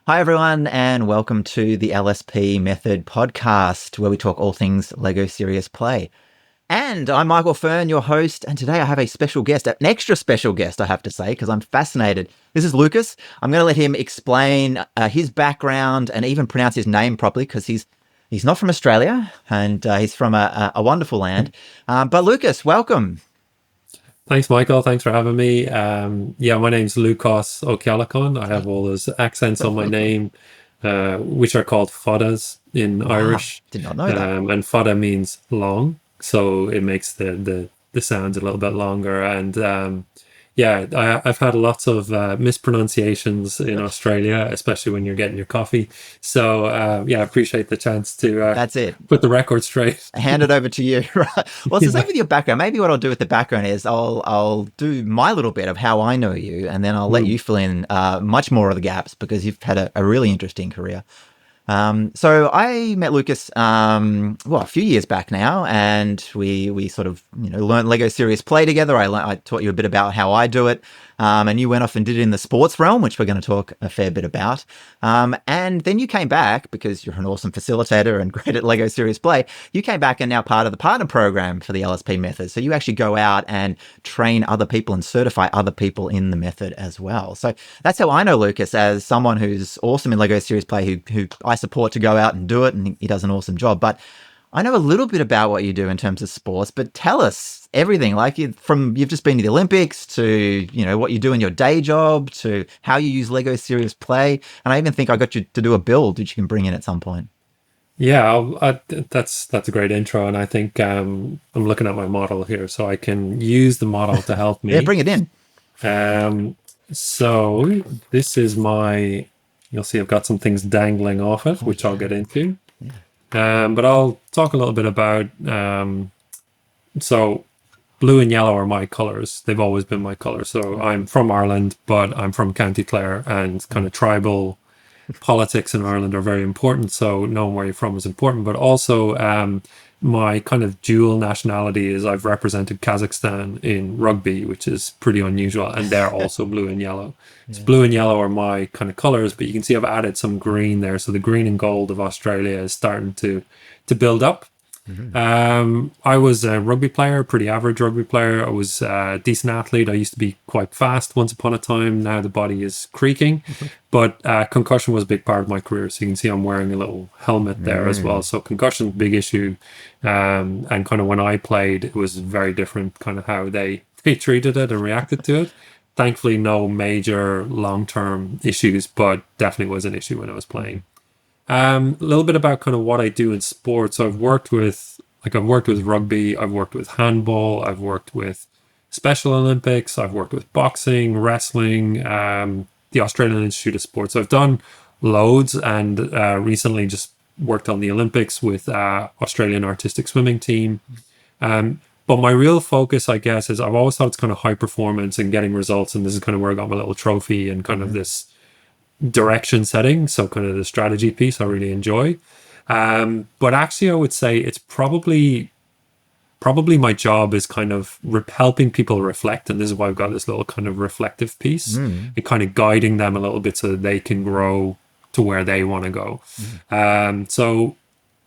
Hi, everyone, and welcome to the LSP Method Podcast, where we talk all things LEGO Serious Play. And I'm Michael Fern, your host, and today I have a special guest, an extra special guest, I have to say, because I'm fascinated. This is Lúcás. I'm going to let him explain his background and even pronounce his name properly, because he's not from Australia, and he's from a wonderful land. But Lúcás, welcome. Thanks, Michael. Thanks for having me. My name's Lúcás Ó'Ceallacháin. I have all those accents on my name, which are called foddas in Irish. Did not know that. And fodda means long, so it makes the sounds a little bit longer. And I've had lots of mispronunciations in Australia, especially when you're getting your coffee. So I appreciate the chance to That's it. Put the record straight. Hand it over to you. Right. Well, it's the same with your background. Maybe what I'll do with the background is I'll do my little bit of how I know you, and then I'll let you fill in much more of the gaps, because you've had a really interesting career. So I met Lúcás, a few years back now, and we sort of, learned LEGO Serious Play together. I taught you a bit about how I do it. And you went off and did it in the sports realm, which we're going to talk a fair bit about. And then you came back, because you're an awesome facilitator and great at LEGO Serious Play. You came back and now part of the partner program for the LSP method. So you actually go out and train other people and certify other people in the method as well. So that's how I know Lúcás, as someone who's awesome in LEGO Serious Play, who I support to go out and do it, and he does an awesome job. But I know a little bit about what you do in terms of sports, but tell us everything, like you've just been to the Olympics to, what you do in your day job to how you use LEGO Serious Play. And I even think I got you to do a build, which you can bring in at some point. Yeah, that's a great intro. And I think I'm looking at my model here, so I can use the model to help me. Yeah, bring it in. So this is you'll see I've got some things dangling off it, which I'll get into. But I'll talk a little bit about, so blue and yellow are my colours. They've always been my colours. So I'm from Ireland, but I'm from County Clare, and kind of tribal politics in Ireland are very important. So knowing where you're from is important, but also my kind of dual nationality is I've represented Kazakhstan in rugby, which is pretty unusual, and they're also blue and yellow. Yeah. So blue and yellow are my kind of colours, but you can see I've added some green there. So the green and gold of Australia is starting to build up. Mm-hmm. I was a rugby player, pretty average rugby player. I was a decent athlete. I used to be quite fast once upon a time. Now the body is creaking, but concussion was a big part of my career. So you can see I'm wearing a little helmet there as well. So concussion is a big issue. And kind of when I played, it was very different kind of how they treated it and reacted to it. Thankfully, no major long-term issues, but definitely was an issue when I was playing. A little bit about kind of what I do in sports. So I've worked with rugby, I've worked with handball, I've worked with Special Olympics, I've worked with boxing, wrestling, the Australian Institute of Sport. So I've done loads, and recently just worked on the Olympics with Australian artistic swimming team. But my real focus, I guess, is I've always thought it's kind of high performance and getting results. And this is kind of where I got my little trophy and kind of this direction setting. So kind of the strategy piece I really enjoy. But actually, I would say it's probably my job is kind of helping people reflect. And this is why I've got this little kind of reflective piece and kind of guiding them a little bit so that they can grow to where they want to go. So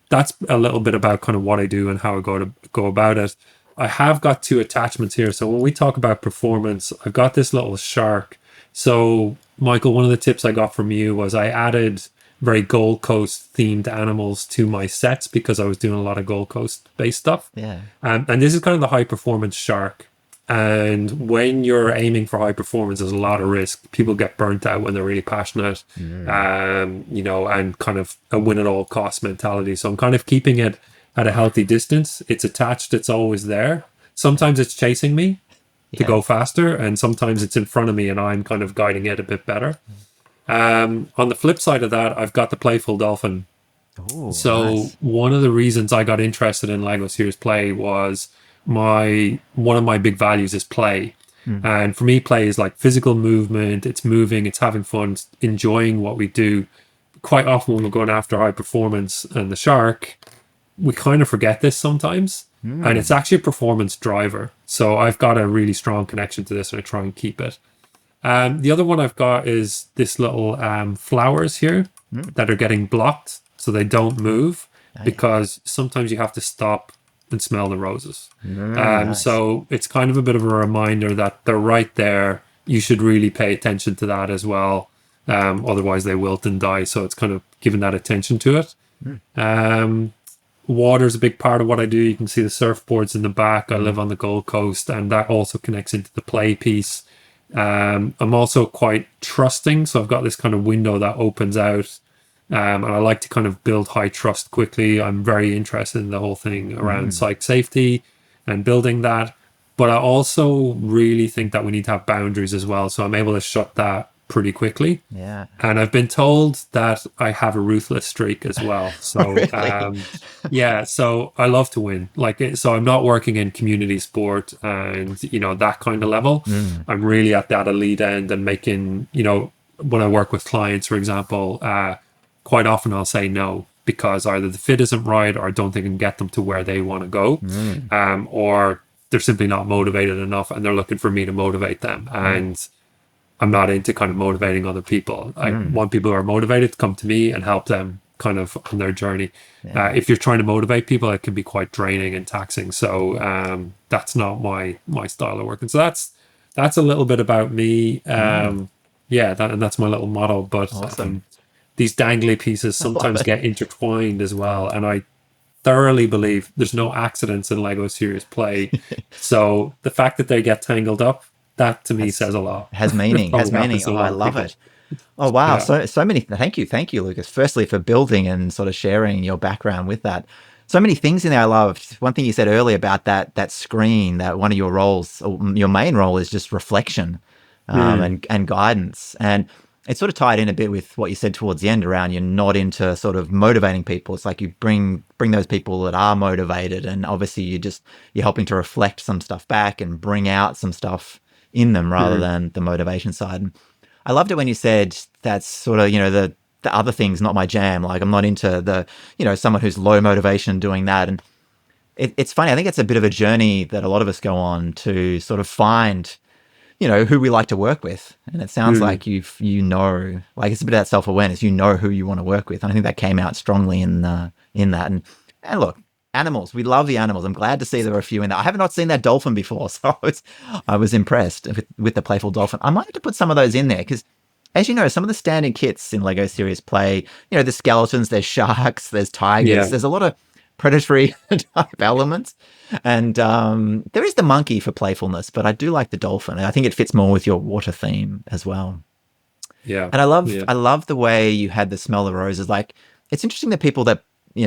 that's a little bit about kind of what I do and how I go about it. I have got two attachments here. So when we talk about performance, I've got this little shark. So Michael, one of the tips I got from you was I added very Gold Coast themed animals to my sets because I was doing a lot of Gold Coast based stuff. Yeah. And this is kind of the high performance shark. And when you're aiming for high performance, there's a lot of risk. People get burnt out when they're really passionate, and kind of a win at all cost mentality. So I'm kind of keeping it at a healthy distance. It's attached. It's always there. Sometimes it's chasing me to go faster, and sometimes it's in front of me and I'm kind of guiding it a bit better. On the flip side of that, I've got the playful dolphin. Oh, so nice. One of the reasons I got interested in LEGO Serious Play was one of my big values is play. And for me, play is like physical movement. It's moving, it's having fun, it's enjoying what we do. Quite often when we're going after high performance and the shark, we kind of forget this sometimes. And it's actually a performance driver. So I've got a really strong connection to this and I try and keep it. The other one I've got is this little flowers here that are getting blocked so they don't move, because sometimes you have to stop and smell the roses. Nice. So it's kind of a bit of a reminder that they're right there. You should really pay attention to that as well. Otherwise they wilt and die. So it's kind of giving that attention to it. Water is a big part of what I do. You can see the surfboards in the back. I live on the Gold Coast, and that also connects into the play piece. I'm also quite trusting, so I've got this kind of window that opens out, and I like to kind of build high trust quickly. I'm very interested in the whole thing around psych safety and building that, but I also really think that we need to have boundaries as well, so I'm able to shut that pretty quickly. Yeah. And I've been told that I have a ruthless streak as well. So, Really? yeah, so I love to win. So I'm not working in community sport and, that kind of level. I'm really at that elite end and making, when I work with clients, for example, quite often I'll say no, because either the fit isn't right or I don't think I can get them to where they want to go. Or they're simply not motivated enough and they're looking for me to motivate them. And I'm not into kind of motivating other people. I want people who are motivated to come to me and help them kind of on their journey. If you're trying to motivate people, it can be quite draining and taxing. So that's not my style of working. So that's a little bit about me. And that's my little model. But Awesome. these dangly pieces sometimes get intertwined as well. And I thoroughly believe there's no accidents in Lego serious play. So the fact that they get tangled up, that to me says a lot. Has meaning. Has meaning. Oh, I love it. Oh, wow. Yeah. So many. Thank you, Lucas. Firstly, for building and sort of sharing your background with that. So many things in there I loved. One thing you said earlier about that screen, that one of your roles, or your main role, is just reflection and guidance. And it sort of tied in a bit with what you said towards the end around you're not into sort of motivating people. It's like you bring those people that are motivated, and obviously you're helping to reflect some stuff back and bring out some stuff in them rather than the motivation side. And I loved it when you said that's sort of, the other thing's not my jam. Like I'm not into the, someone who's low motivation doing that. And it's funny. I think it's a bit of a journey that a lot of us go on to sort of find, who we like to work with. And it sounds like like it's a bit of that self-awareness, who you want to work with. And I think that came out strongly in that. And look, animals. We love the animals. I'm glad to see there were a few in there. I have not seen that dolphin before, so I was impressed with the playful dolphin. I might have to put some of those in there because, as you know, some of the standing kits in Lego Serious Play, there's skeletons, there's sharks, there's tigers, there's a lot of predatory type elements. And there is the monkey for playfulness, but I do like the dolphin. And I think it fits more with your water theme as well. Yeah. And I love the way you had the smell of roses. Like, it's interesting that people that,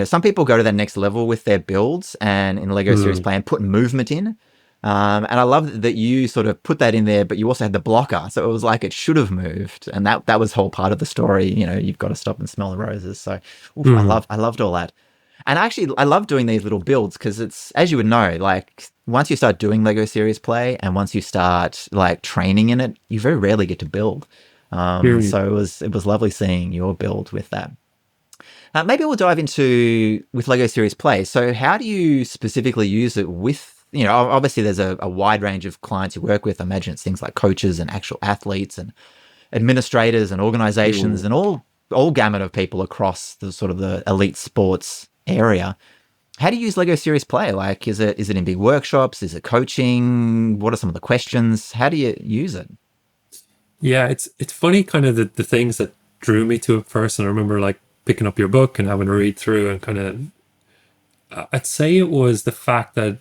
some people go to that next level with their builds and in Lego Serious Play and put movement in. And I love that you sort of put that in there, but you also had the blocker. So it was like it should have moved. And that was whole part of the story. You've got to stop and smell the roses. So I loved all that. And actually, I love doing these little builds because it's, as you would know, like once you start doing Lego Serious Play and once you start like training in it, you very rarely get to build. So it was lovely seeing your build with that. Maybe we'll dive into with Lego Serious Play. So how do you specifically use it with, obviously there's a wide range of clients you work with. I imagine it's things like coaches and actual athletes and administrators and organizations and all gamut of people across the sort of the elite sports area. How do you use Lego Serious Play? Like, is it in big workshops? Is it coaching? What are some of the questions? How do you use it? Yeah, it's funny kind of the things that drew me to it first. And I remember like picking up your book and having a read through and kind of, I'd say it was the fact that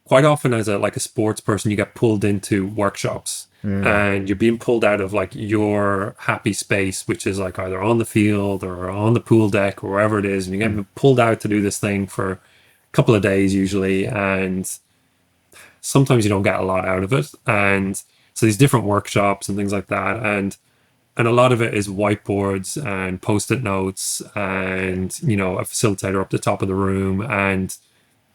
quite often as a sports person, you get pulled into workshops and you're being pulled out of like your happy space, which is like either on the field or on the pool deck or wherever it is. And you get pulled out to do this thing for a couple of days usually. And sometimes you don't get a lot out of it. And so these different workshops and things like that. And a lot of it is whiteboards and post-it notes and, a facilitator up the top of the room. And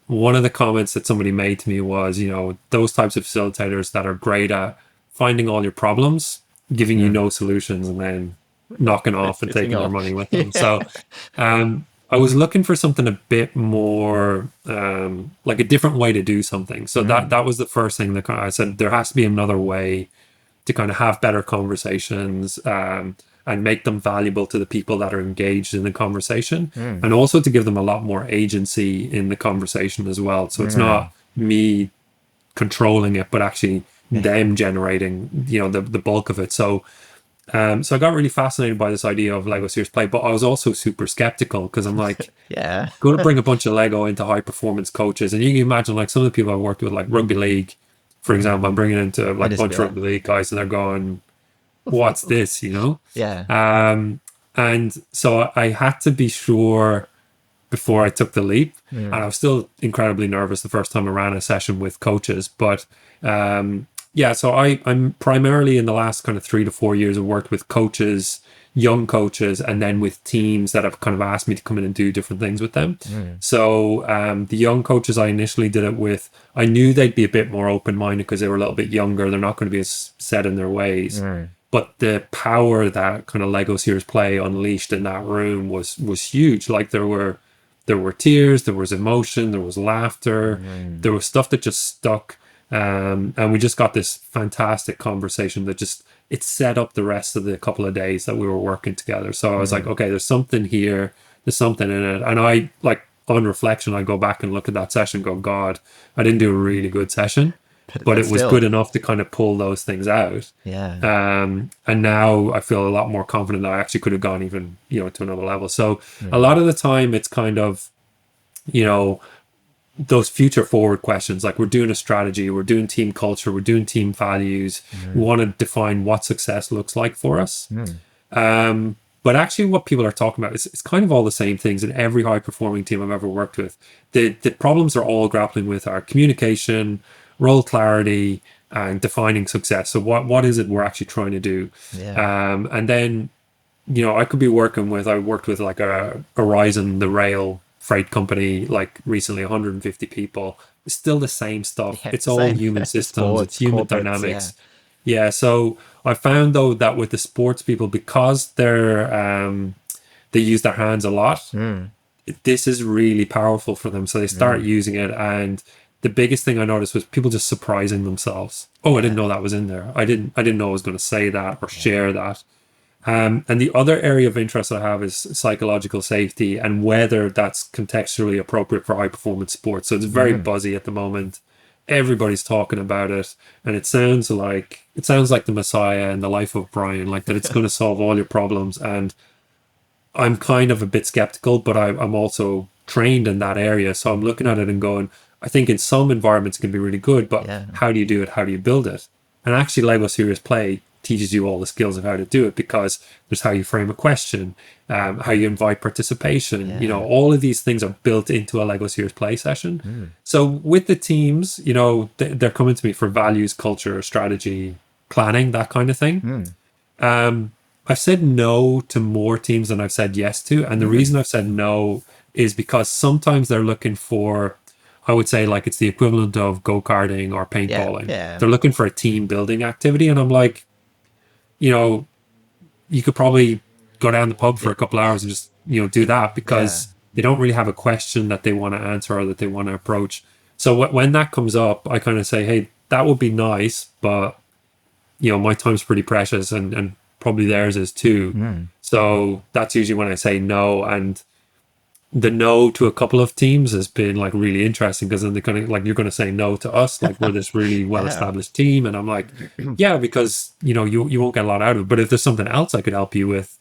one of the comments that somebody made to me was, those types of facilitators that are great at finding all your problems, giving you no solutions, and then knocking off and taking your money with them. So I was looking for something a bit more like a different way to do something. So that was the first thing that I said, there has to be another way to kind of have better conversations, and make them valuable to the people that are engaged in the conversation, and also to give them a lot more agency in the conversation as well. So it's not me controlling it, but actually them generating, the bulk of it. So I got really fascinated by this idea of Lego Serious Play, but I was also super skeptical because I'm like, going to bring a bunch of Lego into high performance coaches. And you can imagine like some of the people I worked with, like rugby league, for example, I'm bringing into like a bunch of rugby league guys and they're going, what's this, and so I had to be sure before I took the leap, and I was still incredibly nervous the first time I ran a session with coaches, but so I'm primarily in the last kind of 3 to 4 years have worked with coaches, young coaches, and then with teams that have kind of asked me to come in and do different things with them. So the young coaches I initially did it with, I knew they'd be a bit more open-minded because they were a little bit younger. They're not going to be as set in their ways. But the power that kind of Lego Serious Play unleashed in that room was huge. Like there were tears, there was emotion, there was laughter, there was stuff that just stuck. And we just got this fantastic conversation that it set up the rest of the couple of days that we were working together. So I was like, okay, there's something here, there's something in it. And I, like, on reflection, I go back and look at that session and go, God, I didn't do a really good session. But it was good enough to kind of pull those things out. And now I feel a lot more confident that I actually could have gone even, to another level. So a lot of the time it's kind of, those future forward questions, like we're doing a strategy, we're doing team culture, we're doing team values. We want to define what success looks like for us. But actually what people are talking about is it's kind of all the same things in every high performing team I've ever worked with. The problems are all grappling with are communication, role clarity, and defining success. So what is it we're actually trying to do? And then, I could be I worked with like a Horizon, the rail freight company, like recently 150 people. It's still the same stuff. It's all human systems, it's human dynamics. So I found though that with the sports people, because they use their hands a lot, this is really powerful for them. So they start using it, and the biggest thing I noticed was people just surprising themselves. Oh, I didn't know that was in there. I didn't know I was going to say that or share that. And the other area of interest I have is psychological safety and whether that's contextually appropriate for high performance sports. So it's very buzzy at the moment. Everybody's talking about it, and it sounds like the Messiah and the Life of Brian, like that it's going to solve all your problems. And I'm kind of a bit skeptical, but I'm also trained in that area. So I'm looking at it and going, I think in some environments it can be really good, but how do you do it? How do you build it? And actually Lego Serious Play teaches you all the skills of how to do it, because there's how you frame a question, how you invite participation. All of these things are built into a Lego Serious Play session. So with the teams, they're coming to me for values, culture, strategy, planning, that kind of thing. I've said no to more teams than I've said yes to. And the reason I've said no is because sometimes they're looking for, I would say, like it's the equivalent of go-karting or paintballing. They're looking for a team building activity. And I'm like, you could probably go down the pub for a couple hours and just, do that, because they don't really have a question that they want to answer or that they want to approach. So when that comes up, I kind of say, hey, that would be nice, but, my time's pretty precious, and probably theirs is too. So that's usually when I say no. And the no to a couple of teams has been like really interesting, because then they're kind of like, you're going to say no to us, like we're this really well-established team. And I'm like, because you won't get a lot out of it, but if there's something else I could help you with,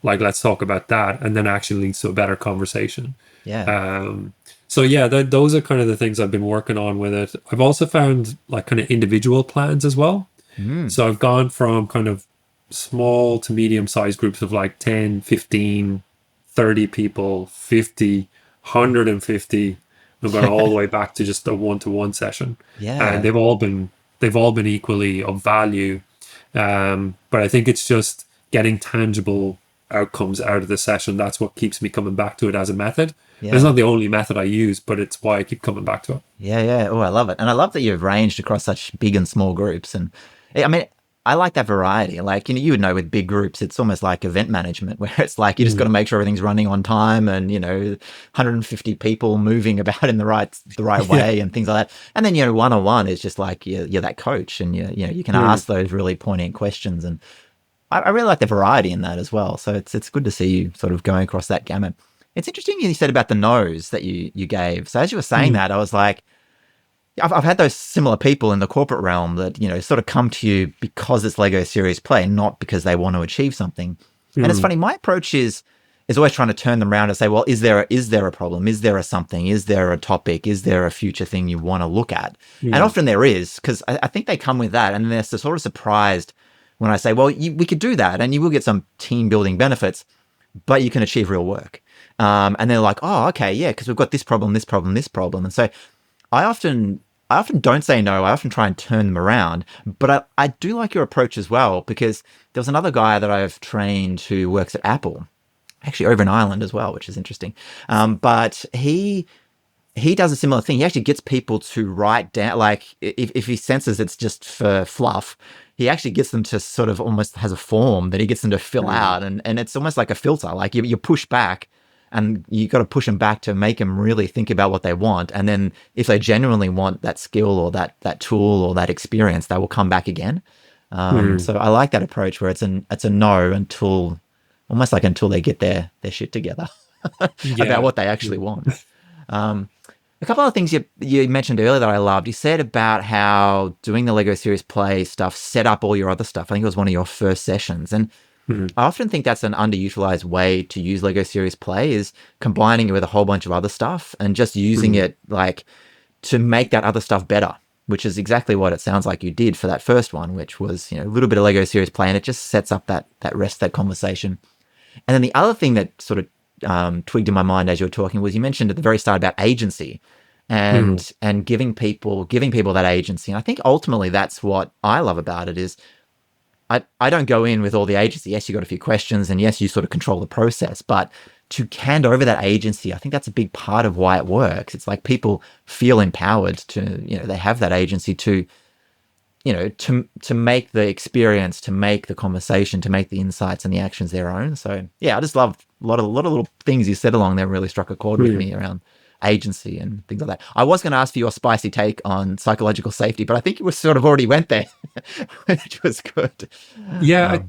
like let's talk about that, and then it actually leads to a better conversation. Those are kind of the things I've been working on with it. I've also found like kind of individual plans as well. So I've gone from kind of small to medium-sized groups of like 10, 15, 30 people, 50, 150. I've gone all the way back to just a one-to-one session. And they've all been equally of value. But I think it's just getting tangible outcomes out of the session. That's what keeps me coming back to it as a method. It's not the only method I use, but it's why I keep coming back to it. Oh, I love it. And I love that you've ranged across such big and small groups. And I mean, I like that variety. Like, you know, with big groups, it's almost like event management where it's like, you just got to make sure everything's running on time and, 150 people moving about in the right way and things like that. And then, one-on-one is just like, you're that coach and you can ask those really poignant questions. And I really like the variety in that as well. So it's good to see you sort of going across that gamut. It's interesting you said about the no's that you gave. So as you were saying that, I was like, I've had those similar people in the corporate realm that, sort of come to you because it's Lego Serious Play, not because they want to achieve something. And it's funny, my approach is always trying to turn them around and say, well, is there a problem? Is there a something? Is there a topic? Is there a future thing you want to look at? And often there is, because I think they come with that. And they're sort of surprised when I say, well, we could do that and you will get some team building benefits, but you can achieve real work. And they're like, oh, okay, yeah, because we've got this problem, this problem, this problem. And so I often don't say no. I often try and turn them around. But I do like your approach as well, because there was another guy that I've trained who works at Apple, actually over in Ireland as well, which is interesting. But he does a similar thing. He actually gets people to write down, like if he senses it's just for fluff, he actually gets them to sort of almost has a form that he gets them to fill out. And it's almost like a filter. Like you push back. And you got to push them back to make them really think about what they want. And then if they genuinely want that skill or that tool or that experience, they will come back again. So I like that approach where it's a no until they get their shit together about what they actually want. A couple of things you mentioned earlier that I loved. You said about how doing the Lego Serious Play stuff set up all your other stuff. I think it was one of your first sessions. And I often think that's an underutilized way to use Lego Serious Play, is combining it with a whole bunch of other stuff and just using it like to make that other stuff better, which is exactly what it sounds like you did for that first one, which was, a little bit of Lego Serious Play, and it just sets up that rest of that conversation. And then the other thing that sort of twigged in my mind as you were talking was you mentioned at the very start about agency and giving people that agency. And I think ultimately that's what I love about it is I don't go in with all the agency. Yes, you got a few questions and yes, you sort of control the process, but to hand over that agency, I think that's a big part of why it works. It's like people feel empowered to, they have that agency to, to make the experience, to make the conversation, to make the insights and the actions their own. So yeah, I just love a lot of little things you said along there really struck a chord with me around agency and things like that. I was going to ask for your spicy take on psychological safety, but I think you sort of already went there, which was good. Yeah,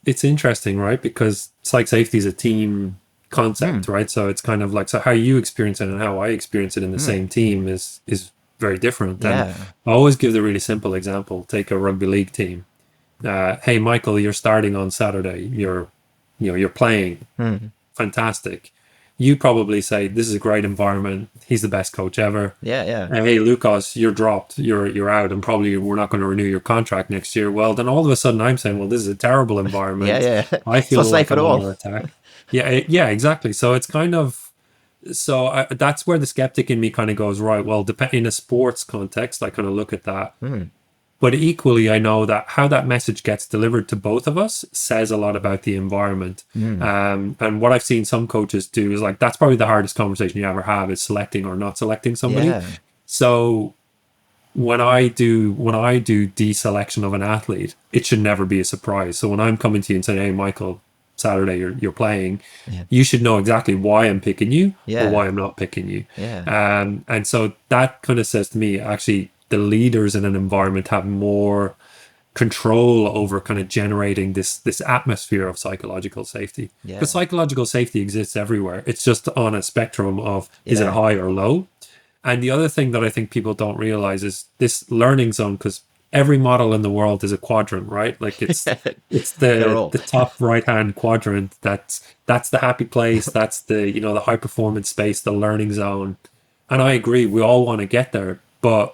it's interesting, right? Because psych safety is a team concept, right? So it's kind of like, so how you experience it and how I experience it in the same team is very different. And I always give the really simple example. Take a rugby league team. Hey, Michael, you're starting on Saturday. You're playing. Fantastic. You probably say, this is a great environment. He's the best coach ever. Yeah. And hey, Lúcás, you're dropped. You're out, and probably we're not going to renew your contract next year. Well, then all of a sudden I'm saying, well, this is a terrible environment. I feel it's not like safe at I'm all. under attack. Yeah, exactly. So it's kind of, that's where the skeptic in me kind of goes, right, well, in a sports context, I kind of look at that. But equally, I know that how that message gets delivered to both of us says a lot about the environment. And what I've seen some coaches do is like, that's probably the hardest conversation you ever have, is selecting or not selecting somebody. So when I do deselection of an athlete, it should never be a surprise. So when I'm coming to you and saying, hey, Michael, Saturday you're playing, you should know exactly why I'm picking you or why I'm not picking you. And so that kind of says to me, actually, the leaders in an environment have more control over kind of generating this atmosphere of psychological safety. Because psychological safety exists everywhere. It's just on a spectrum of is it high or low? And the other thing that I think people don't realize is this learning zone, because every model in the world is a quadrant, right? Like it's the top right hand quadrant. That's the happy place. That's the the high performance space, the learning zone. And I agree, we all want to get there, but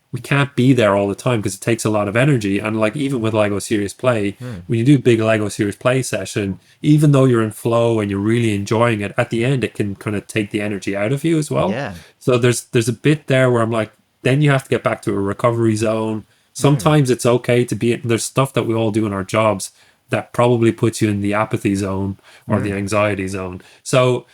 we can't be there all the time because it takes a lot of energy. And like even with Lego Serious Play, when you do a big Lego Serious Play session, even though you're in flow and you're really enjoying it, at the end it can kind of take the energy out of you as well. So there's a bit there where I'm like, then you have to get back to a recovery zone. Sometimes it's okay to be there's stuff that we all do in our jobs that probably puts you in the apathy zone or the anxiety zone. So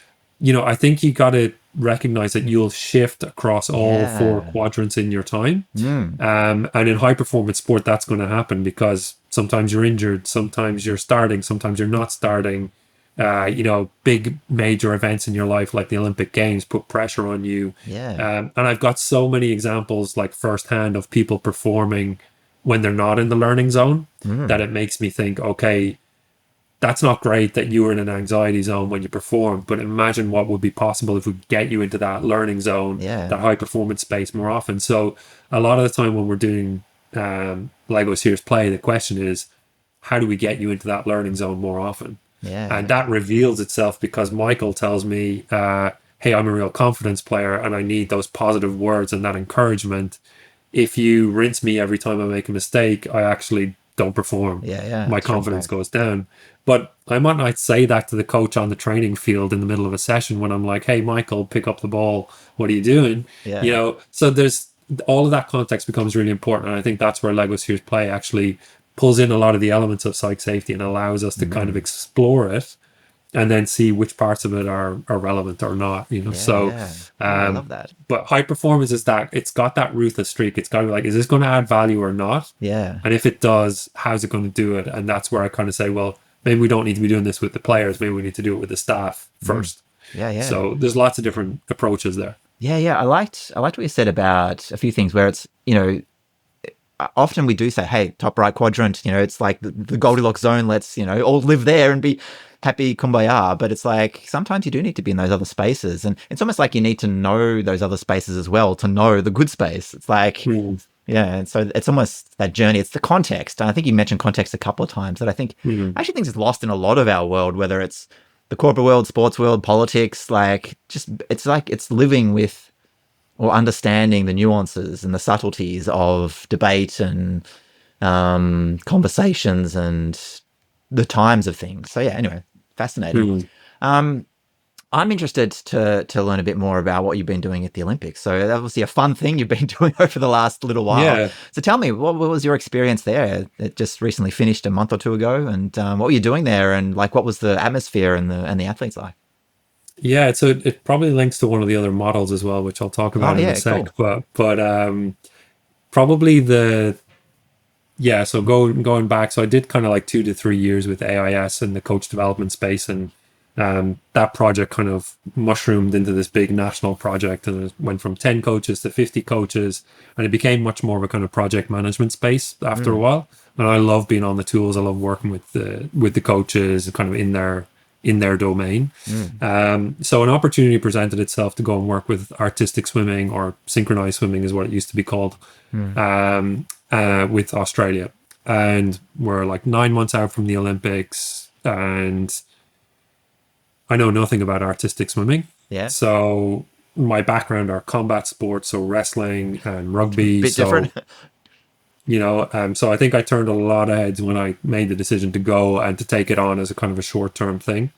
I think you got to recognize that you'll shift across all four quadrants in your time. And in high performance sport, that's going to happen because sometimes you're injured, sometimes you're starting, sometimes you're not starting. Big major events in your life like the Olympic Games put pressure on you. And I've got so many examples like firsthand of people performing when they're not in the learning zone that it makes me think, okay, that's not great that you were in an anxiety zone when you performed, but imagine what would be possible if we get you into that learning zone, that high performance space more often. So a lot of the time when we're doing Lego Serious Play, the question is, how do we get you into that learning zone more often? And that reveals itself because Michael tells me, hey, I'm a real confidence player and I need those positive words and that encouragement. If you rinse me every time I make a mistake, I actually don't perform. My confidence goes down. But I might not say that to the coach on the training field in the middle of a session when I'm like, hey, Michael, pick up the ball. What are you doing? So there's all of that context becomes really important. And I think that's where Lego Serious Play actually pulls in a lot of the elements of psych safety and allows us to kind of explore it and then see which parts of it are relevant or not, I love that. But high performance is that it's got that ruthless streak. It's got to be like, is this going to add value or not? And if it does, how's it going to do it? And that's where I kind of say, well, maybe we don't need to be doing this with the players. Maybe we need to do it with the staff first. So there's lots of different approaches there. I liked what you said about a few things where it's, often we do say, hey, top right quadrant, it's like the Goldilocks zone. Let's, all live there and be happy, kumbaya. But it's like sometimes you do need to be in those other spaces. And it's almost like you need to know those other spaces as well to know the good space. It's like, and so it's almost that journey. It's the context. And I think you mentioned context a couple of times that I think actually things is lost in a lot of our world, whether it's the corporate world, sports world, politics, it's living with or understanding the nuances and the subtleties of debate and conversations and the times of things. So anyway, fascinating. I'm interested to learn a bit more about what you've been doing at the Olympics. So that was a fun thing you've been doing over the last little while. So tell me, what was your experience there? It just recently finished a month or two ago, and what were you doing there? And what was the atmosphere and the athletes like? So it probably links to one of the other models as well, which I'll talk about in a sec. Cool. But probably so going back, so I did kind of like 2 to 3 years with AIS in the coach development space, and that project kind of mushroomed into this big national project, and it went from 10 coaches to 50 coaches, and it became much more of a kind of project management space after a while. And I love being on the tools. I love working with the coaches kind of in their domain. So an opportunity presented itself to go and work with artistic swimming, or synchronized swimming is what it used to be called, with Australia. And we're like 9 months out from the Olympics, and I know nothing about artistic swimming. So my background are combat sports, so wrestling and rugby. Bit different. So I think I turned a lot of heads when I made the decision to go and to take it on as a kind of a short-term thing.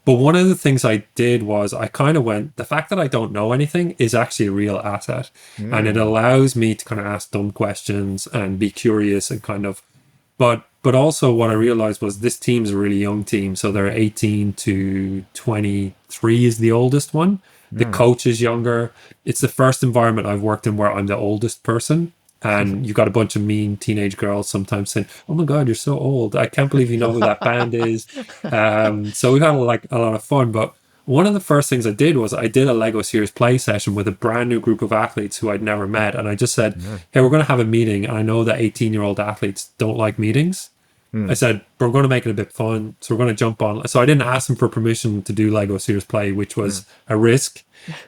But one of the things I did was I kind of went, the fact that I don't know anything is actually a real asset. And it allows me to kind of ask dumb questions and be curious and kind of, but also what I realized was this team's a really young team. So they're 18 to 23 is the oldest one. The coach is younger. It's the first environment I've worked in where I'm the oldest person. And you've got a bunch of mean teenage girls sometimes saying, oh my God, you're so old. I can't believe you know who that band is. So we've had a lot of fun. But one of the first things I did was I did a Lego Serious Play session with a brand new group of athletes who I'd never met. And I just said, hey, we're going to have a meeting. And I know that 18-year-old athletes don't like meetings. I said, but we're going to make it a bit fun. So we're going to jump on. So I didn't ask them for permission to do Lego Serious Play, which was a risk.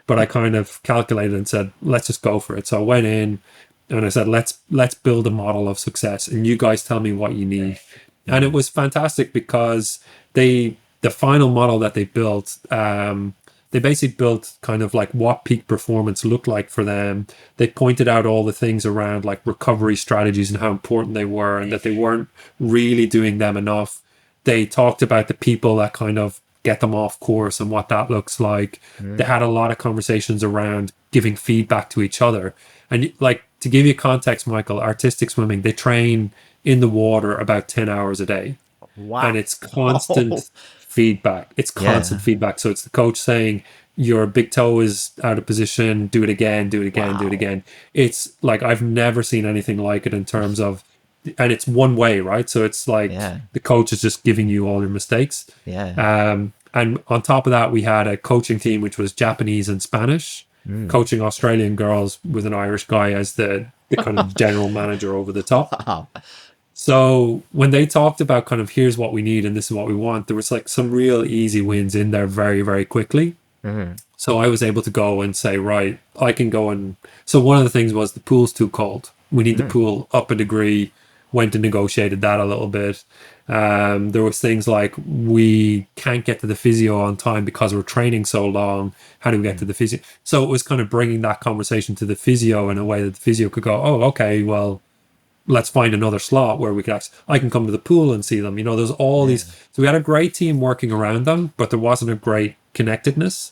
But I kind of calculated and said, let's just go for it. So I went in. And I said, let's build a model of success, and you guys tell me what you need. And it was fantastic because the final model that they built, they basically built kind of like what peak performance looked like for them. They pointed out all the things around like recovery strategies and how important they were, and that they weren't really doing them enough. They talked about the people that kind of get them off course and what that looks like. They had a lot of conversations around giving feedback to each other. And like, to give you context, Michael, artistic swimming, they train in the water about 10 hours a day. Wow. And it's constant feedback. It's constant feedback. So it's the coach saying, your big toe is out of position, do it again, do it again, do it again. It's like, I've never seen anything like it in terms of, and it's one way, right? So it's like the coach is just giving you all your mistakes. And on top of that, we had a coaching team, which was Japanese and Spanish, coaching Australian girls with an Irish guy as the kind of general manager over the top. Wow. So when they talked about kind of, here's what we need and this is what we want, there was like some real easy wins in there very, very quickly. So I was able to go and say, right, I can go and... So one of the things was the pool's too cold. We need the pool up a degree. Went and negotiated that a little bit. There was things like, we can't get to the physio on time because we're training so long. How do we get to the physio? So it was kind of bringing that conversation to the physio in a way that the physio could go, oh, okay, well, let's find another slot where we could actually, I can come to the pool and see them. You know, there's all these. So we had a great team working around them, but there wasn't a great connectedness.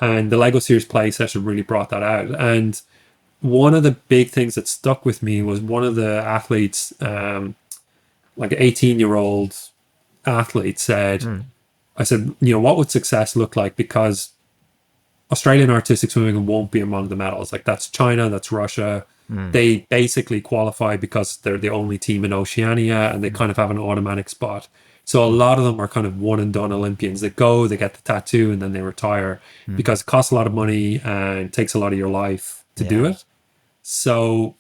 And the Lego Series play session really brought that out. And one of the big things that stuck with me was one of the athletes, like an 18-year-old athlete said, I said, you know, what would success look like? Because Australian artistic swimming won't be among the medals. Like, that's China, that's Russia. They basically qualify because they're the only team in Oceania and they kind of have an automatic spot. So a lot of them are kind of one and done Olympians that go, they get the tattoo and then they retire because it costs a lot of money and takes a lot of your life to do it. So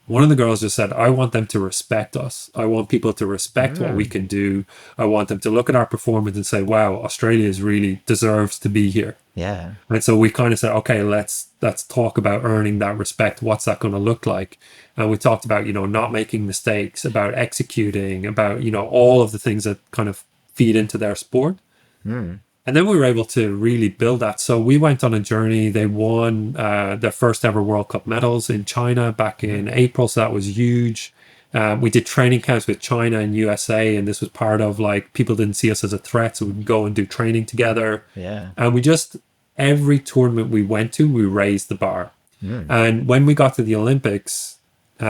one of the girls just said, I want them to respect us. I want people to respect what we can do. I want them to look at our performance and say, wow, Australia is really deserves to be here. And so we kind of said, okay, let's talk about earning that respect. What's that going to look like? And we talked about, you know, not making mistakes, about executing, about, you know, all of the things that kind of feed into their sport. And then we were able to really build that. So we went on a journey. They won their first ever World Cup medals in China back in April. So that was huge. We did training camps with China and USA. And this was part of, like, people didn't see us as a threat. So we'd go and do training together. And we just, every tournament we went to, we raised the bar. And when we got to the Olympics, you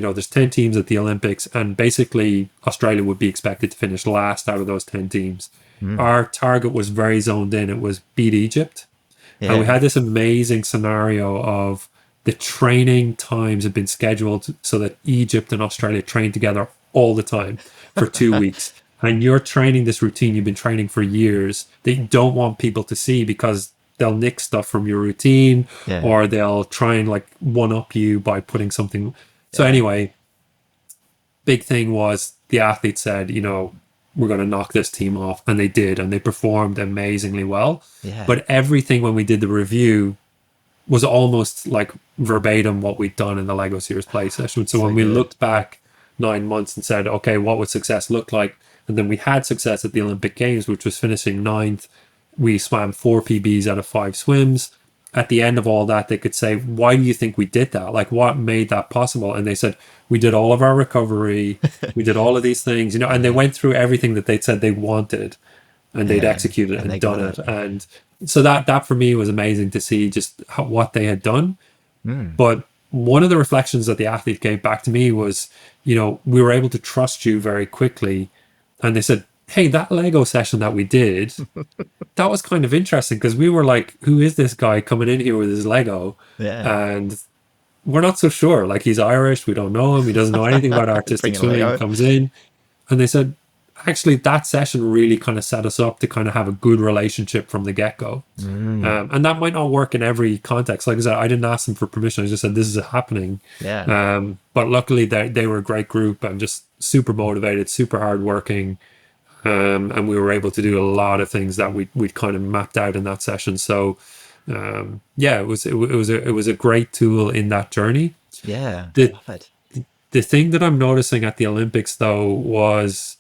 know, there's 10 teams at the Olympics. And basically Australia would be expected to finish last out of those 10 teams. Our target was very zoned in. It was beat Egypt. And we had this amazing scenario of the training times had been scheduled so that Egypt and Australia trained together all the time for 2 weeks. And you're training this routine you've been training for years that you don't want people to see because they'll nick stuff from your routine or they'll try and like one up you by putting something. So anyway, big thing was the athlete said, you know, we're going to knock this team off. And they did. And they performed amazingly well. But everything when we did the review was almost like verbatim what we'd done in the Lego Series play session. So when we looked back 9 months and said, okay, what would success look like? And then we had success at the Olympic Games, which was finishing 9th. We swam 4 PBs out of 5 swims. At the end of all that, they could say, why do you think we did that? Like, what made that possible? And they said, we did all of our recovery. We did all of these things, you know, and they went through everything that they'd said they wanted and they'd executed and done it. And so that for me was amazing to see just what they had done. But one of the reflections that the athlete gave back to me was, you know, we were able to trust you very quickly. And they said, hey, that Lego session that we did, that was kind of interesting because we were like, who is this guy coming in here with his Lego? And we're not so sure. Like, he's Irish. We don't know him. He doesn't know anything about artistic swimming. He comes in. And they said, actually, that session really kind of set us up to kind of have a good relationship from the get-go. And that might not work in every context. Like I said, I didn't ask them for permission. I just said, this is happening. But luckily, they were a great group and just super motivated, super hardworking. And we were able to do a lot of things that we'd kind of mapped out in that session. So, it was a great tool in that journey. The thing that I'm noticing at the Olympics though was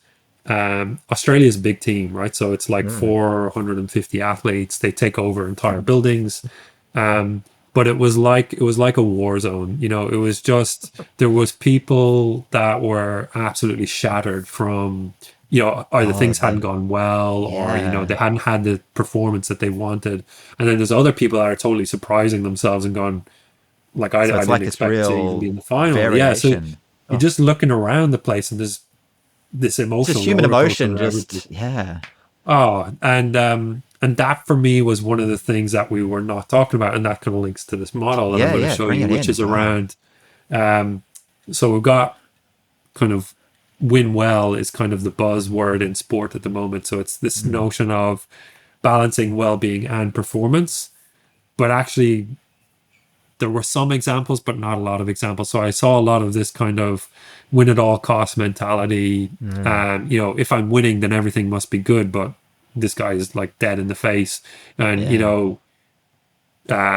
Australia's a big team, right? So it's like 450 athletes. They take over entire buildings. But it was like a war zone. You know, it was just, there was people that were absolutely shattered from, you know, either things hadn't gone well or, you know, they hadn't had the performance that they wanted. And then there's other people that are totally surprising themselves and going, like, I didn't expect to even be in the final. Variation. Yeah, so you're just looking around the place and there's this emotional just human emotion. And that for me was one of the things that we were not talking about, and that kind of links to this model that I'm Yeah, going to yeah, show bring you, it which in. is Wow. around. So we've got kind of win well is kind of the buzzword in sport at the moment. So it's this Mm. notion of balancing well-being and performance, but actually there were some examples, but not a lot of examples. So I saw a lot of this kind of win at all cost mentality. Mm. If I'm winning, then everything must be good. But this guy is like dead in the face. And, Yeah.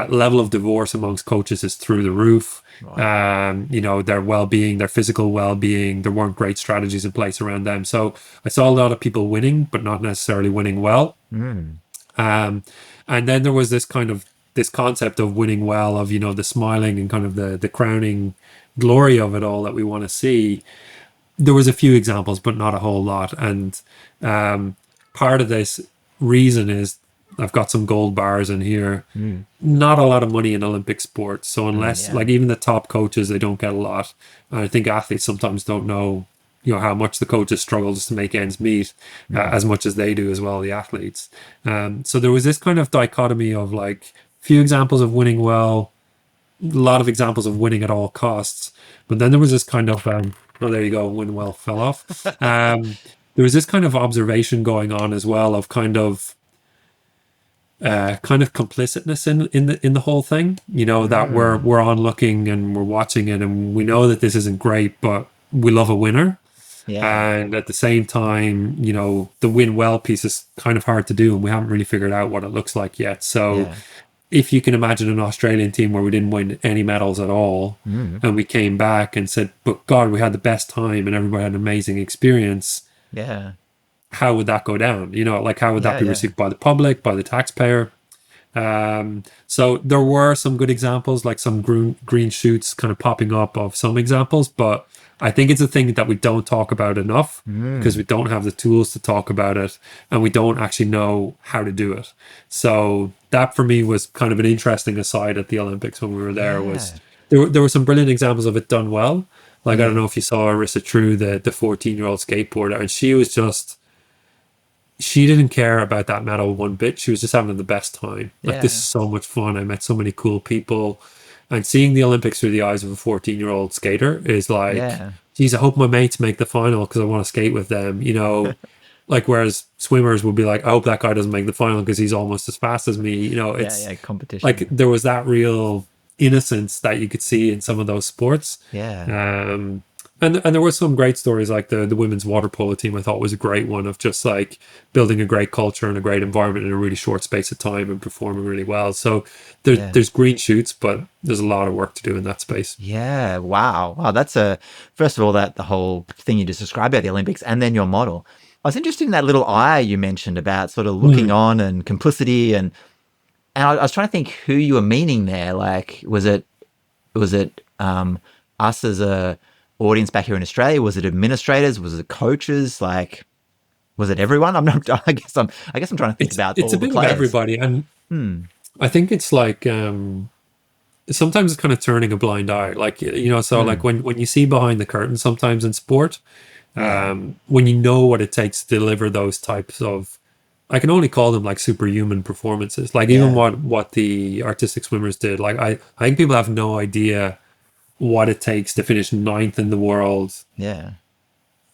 level of divorce amongst coaches is through the roof. Right. Their well-being, their physical well-being, there weren't great strategies in place around them. So I saw a lot of people winning, but not necessarily winning well. Mm. Um, and then there was this concept of winning well, of the smiling and kind of the crowning glory of it all that we want to see. There was a few examples, but not a whole lot. And part of this reason is I've got some gold bars in here. Mm. Not a lot of money in Olympic sports. So Mm. unless Yeah. like even the top coaches, they don't get a lot. And I think athletes sometimes don't know, how much the coaches struggle just to make ends meet, Mm. as much as they do as well, the athletes. So there was this kind of dichotomy of like few examples of winning well, a lot of examples of winning at all costs. But then there was this kind of, oh, there you go, win well fell off. There was this kind of observation going on as well of kind of complicitness in the whole thing. That we're Mm. we're on looking and we're watching it, and we know that this isn't great, but we love a winner. Yeah. And at the same time, the win well piece is kind of hard to do, and we haven't really figured out what it looks like yet. So Yeah. if you can imagine an Australian team where we didn't win any medals at all, Mm. and we came back and said, but God, we had the best time and everybody had an amazing experience, Yeah. how would that go down? Like how would that Yeah. be Yeah. received by the public, by the taxpayer? So there were some good examples, like some green shoots kind of popping up of some examples, but I think it's a thing that we don't talk about enough because Mm. we don't have the tools to talk about it and we don't actually know how to do it. So that for me was kind of an interesting aside at the Olympics when we were there. Was Yeah. there were some brilliant examples of it done well. Like I don't Yeah. know if you saw Arissa True, the 14-year-old skateboarder, and she didn't care about that medal one bit. She was just having the best time. Like, this is Yeah. so much fun. I met so many cool people. And seeing the Olympics through the eyes of a 14-year-old skater is like, Yeah. geez, I hope my mates make the final because I want to skate with them. Like, whereas swimmers would be like, I hope that guy doesn't make the final because he's almost as fast as me. Yeah. It's Yeah. like Competition. there was that real innocence that you could see in some of those sports. Yeah. And there were some great stories, like the women's water polo team. I thought was a great one of just like building a great culture and a great environment in a really short space of time and performing really well. So Yeah. there's green shoots, but there's a lot of work to do in that space. Yeah. Wow. Wow. First of all, that the whole thing you just described about the Olympics and then your model. I was interested in that little eye you mentioned about sort of looking on and complicity and I was trying to think who you were meaning there. Like, was it us as a audience back here in Australia? Was it administrators? Was it coaches? Like, was it everyone? I'm not. I guess I'm trying to think about It's all a the bit of players. everybody, and Hmm. I think it's like sometimes it's kind of turning a blind eye. Like so like Hmm. when you see behind the curtain, sometimes in sport, Yeah. when you know what it takes to deliver those types of, I can only call them like superhuman performances. Like even Yeah. what the artistic swimmers did. Like I think people have no idea what it takes to finish ninth in the world Yeah.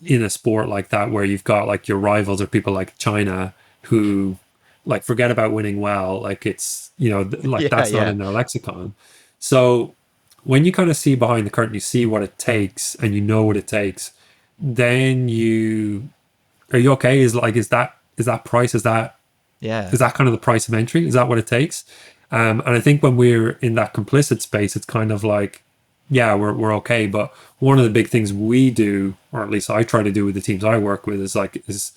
in a sport like that, where you've got like your rivals are people like China who like forget about winning well. Like it's, like Yeah. that's not Yeah. in their lexicon. So when you kind of see behind the curtain, you see what it takes and you know what it takes, then are you okay? Is that price? Yeah. Is that kind of the price of entry? Is that what it takes? And I think when we're in that complicit space, it's kind of like, yeah, we're okay. But one of the big things we do, or at least I try to do with the teams I work with, is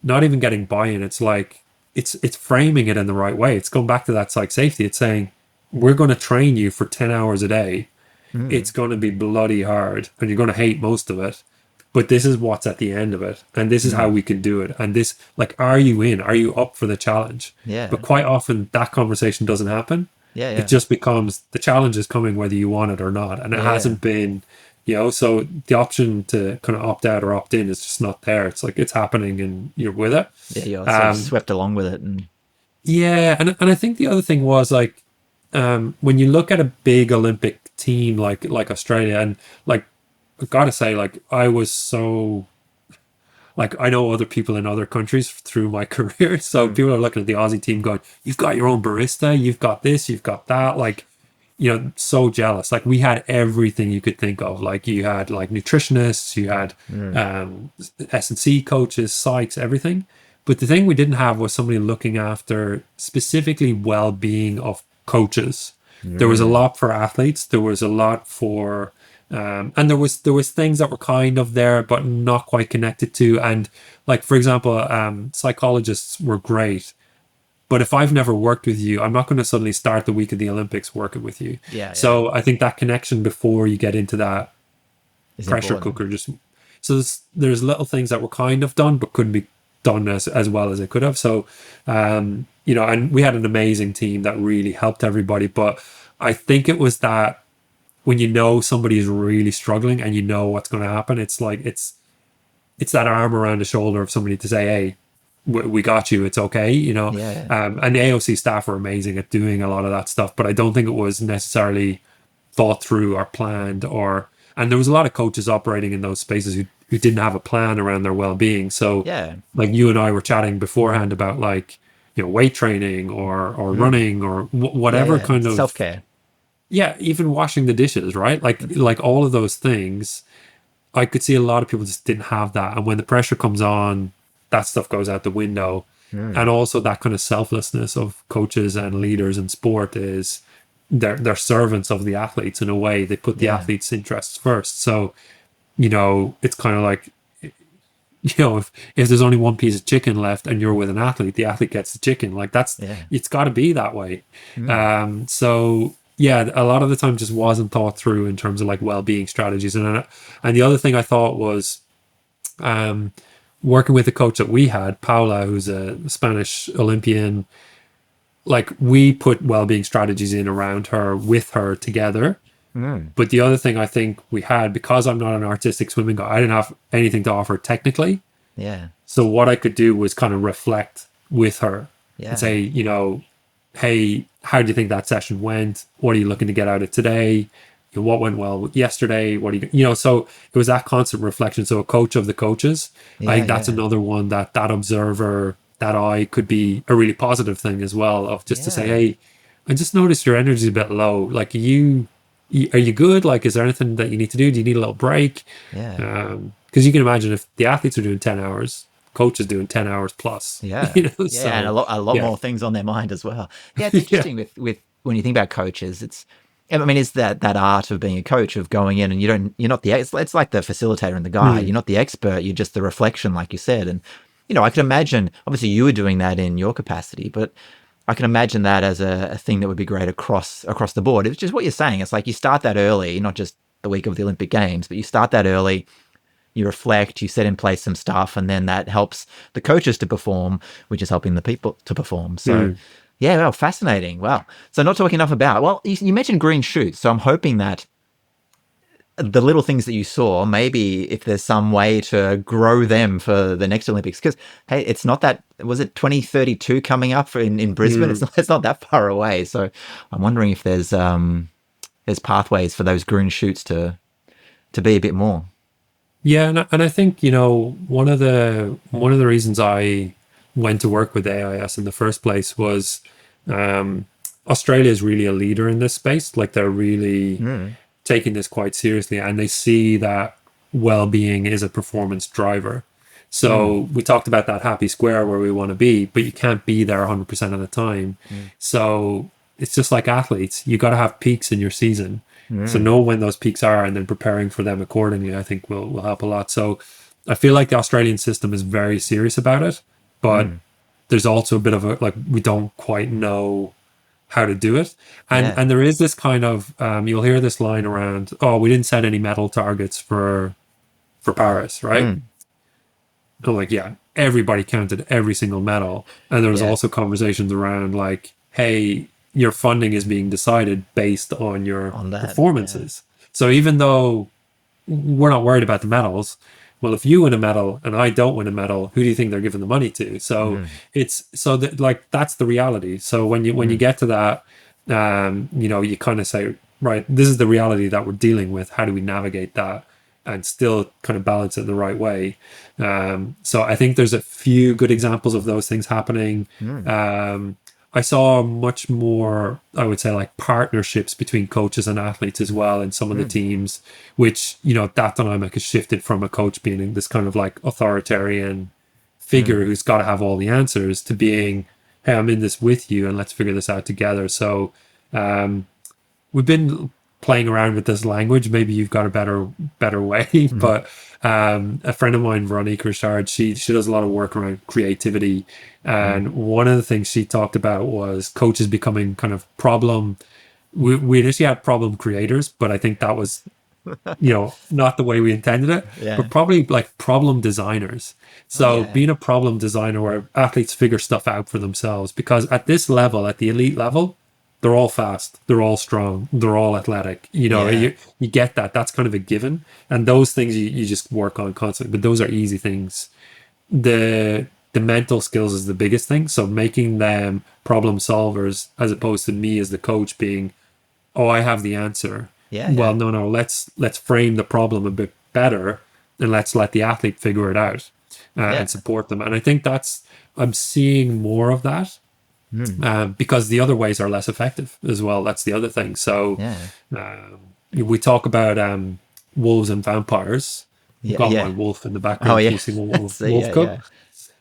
not even getting buy-in. It's like it's framing it in the right way. It's going back to that psych safety. It's saying we're going to train you for 10 hours a day. Hmm. It's going to be bloody hard, and you're going to hate most of it. But this is what's at the end of it, and this is how Hmm. we can do it. And this, like, are you in? Are you up for the challenge? Yeah. But quite often that conversation doesn't happen. Yeah. It Yeah. just becomes the challenge is coming whether you want it or not, and it Yeah. hasn't been So the option to kind of opt out or opt in is just not there. It's like it's happening and you're with it. Yeah, you're sort of swept along with it. And Yeah, and I think the other thing was like when you look at a big Olympic team like Australia, and like I gotta say, like I was so like I know other people in other countries through my career, so people are looking at the Aussie team going, "You've got your own barista, you've got this, you've got that," like. So jealous. Like we had everything you could think of. Like you had like nutritionists, you had S&C coaches, psychs, everything. But the thing we didn't have was somebody looking after specifically well-being of coaches. There was a lot for athletes. There was a lot for, and there was things that were kind of there but not quite connected to. And like for example, psychologists were great. But if I've never worked with you, I'm not going to suddenly start the week of the Olympics working with you. Yeah. So I think that connection before you get into that Is pressure important. cooker so there's little things that were kind of done but couldn't be done as well as it could have. So and we had an amazing team that really helped everybody. But I think it was that when somebody is really struggling and what's going to happen, it's like it's that arm around the shoulder of somebody to say, hey, we got you, it's okay, Yeah. And the AOC staff were amazing at doing a lot of that stuff, but I don't think it was necessarily thought through or planned, and there was a lot of coaches operating in those spaces who didn't have a plan around their well-being. So Yeah. like you and I were chatting beforehand about like weight training or running or whatever kind of self-care. Yeah, even washing the dishes, right? Like all of those things, I could see a lot of people just didn't have that, and when the pressure comes on, that stuff goes out the window. And also that kind of selflessness of coaches and leaders in sport is they're servants of the athletes in a way. They put the athletes' interests first. So, it's kind of like, if there's only one piece of chicken left and you're with an athlete, the athlete gets the chicken. Like it's got to be that way. So yeah, a lot of the time just wasn't thought through in terms of like well-being strategies. And the other thing I thought was, working with the coach that we had, Paula, who's a Spanish Olympian, like we put well-being strategies in around her, with her together. But the other thing I think we had, because I'm not an artistic swimming guy, I didn't have anything to offer technically. Yeah. So what I could do was kind of reflect with her Yeah. and say, hey, how do you think that session went? What are you looking to get out of today? What went well yesterday? What do you so it was that constant reflection. So a coach of the coaches, I think that's another one that observer, that eye could be a really positive thing as well, of just to say, hey, I just noticed your energy is a bit low. Like are you good? Like, is there anything that you need to do? Do you need a little break? Yeah. Because you can imagine if the athletes are doing 10 hours, coach is doing 10 hours plus. Yeah. So, and a lot more things on their mind as well. Yeah, it's interesting with when you think about coaches, it's that art of being a coach, of going in and you're not it's like the facilitator and the guide. You're not the expert, you're just the reflection, like you said. And I could imagine, obviously you were doing that in your capacity, but I can imagine that as a thing that would be great across the board. It's just what you're saying. It's like you start that early, not just the week of the Olympic Games, but you start that early, you reflect, you set in place some stuff, and then that helps the coaches to perform, which is helping the people to perform. So yeah, well, fascinating. Wow. So not talking enough about, well, you mentioned green shoots. So I'm hoping that the little things that you saw, maybe if there's some way to grow them for the next Olympics, because hey, it's not that, was it 2032 coming up in Brisbane? It's not that far away. So I'm wondering if there's pathways for those green shoots to be a bit more. Yeah, and I think one of the reasons I went to work with AIS in the first place was Australia is really a leader in this space. Like they're really taking this quite seriously, and they see that well-being is a performance driver. So we talked about that happy square where we want to be, but you can't be there 100% of the time. So it's just like athletes. You got to have peaks in your season. So know when those peaks are and then preparing for them accordingly, I think will help a lot. So I feel like the Australian system is very serious about it, but there's also a bit of we don't quite know how to do it. And there is this kind of, you'll hear this line around, oh, we didn't set any medal targets for Paris, right? I'm like, yeah, everybody counted every single medal. And there was also conversations around like, hey, your funding is being decided based on your performances. So even though we're not worried about the medals. Well, if you win a medal and I don't win a medal, who do you think they're giving the money to? So it's so that like that's the reality. So when you get to that, you kind of say, right, this is the reality that we're dealing with. How do we navigate that and still kind of balance it in the right way? So I think there's a few good examples of those things happening. I saw much more, I would say, like partnerships between coaches and athletes as well in some of the teams, which, that dynamic has shifted from a coach being this kind of like authoritarian figure who's got to have all the answers to being, hey, I'm in this with you and let's figure this out together. So we've been playing around with this language. Maybe you've got a better way, but a friend of mine, Veronique Richard, she does a lot of work around creativity, and one of the things she talked about was coaches becoming kind of problem. We initially had problem creators, but I think that was not the way we intended it, but probably like problem designers. So being a problem designer where athletes figure stuff out for themselves, because at this level, at the elite level, they're all fast, they're all strong, they're all athletic. You get that. That's kind of a given. And those things you just work on constantly, but those are easy things. The mental skills is the biggest thing. So making them problem solvers as opposed to me as the coach being, oh, I have the answer. No, let's frame the problem a bit better and let's let the athlete figure it out and support them. And I think I'm seeing more of that. Because the other ways are less effective as well. That's the other thing. So we talk about wolves and vampires. I've got my wolf in the background. Wolf Cup.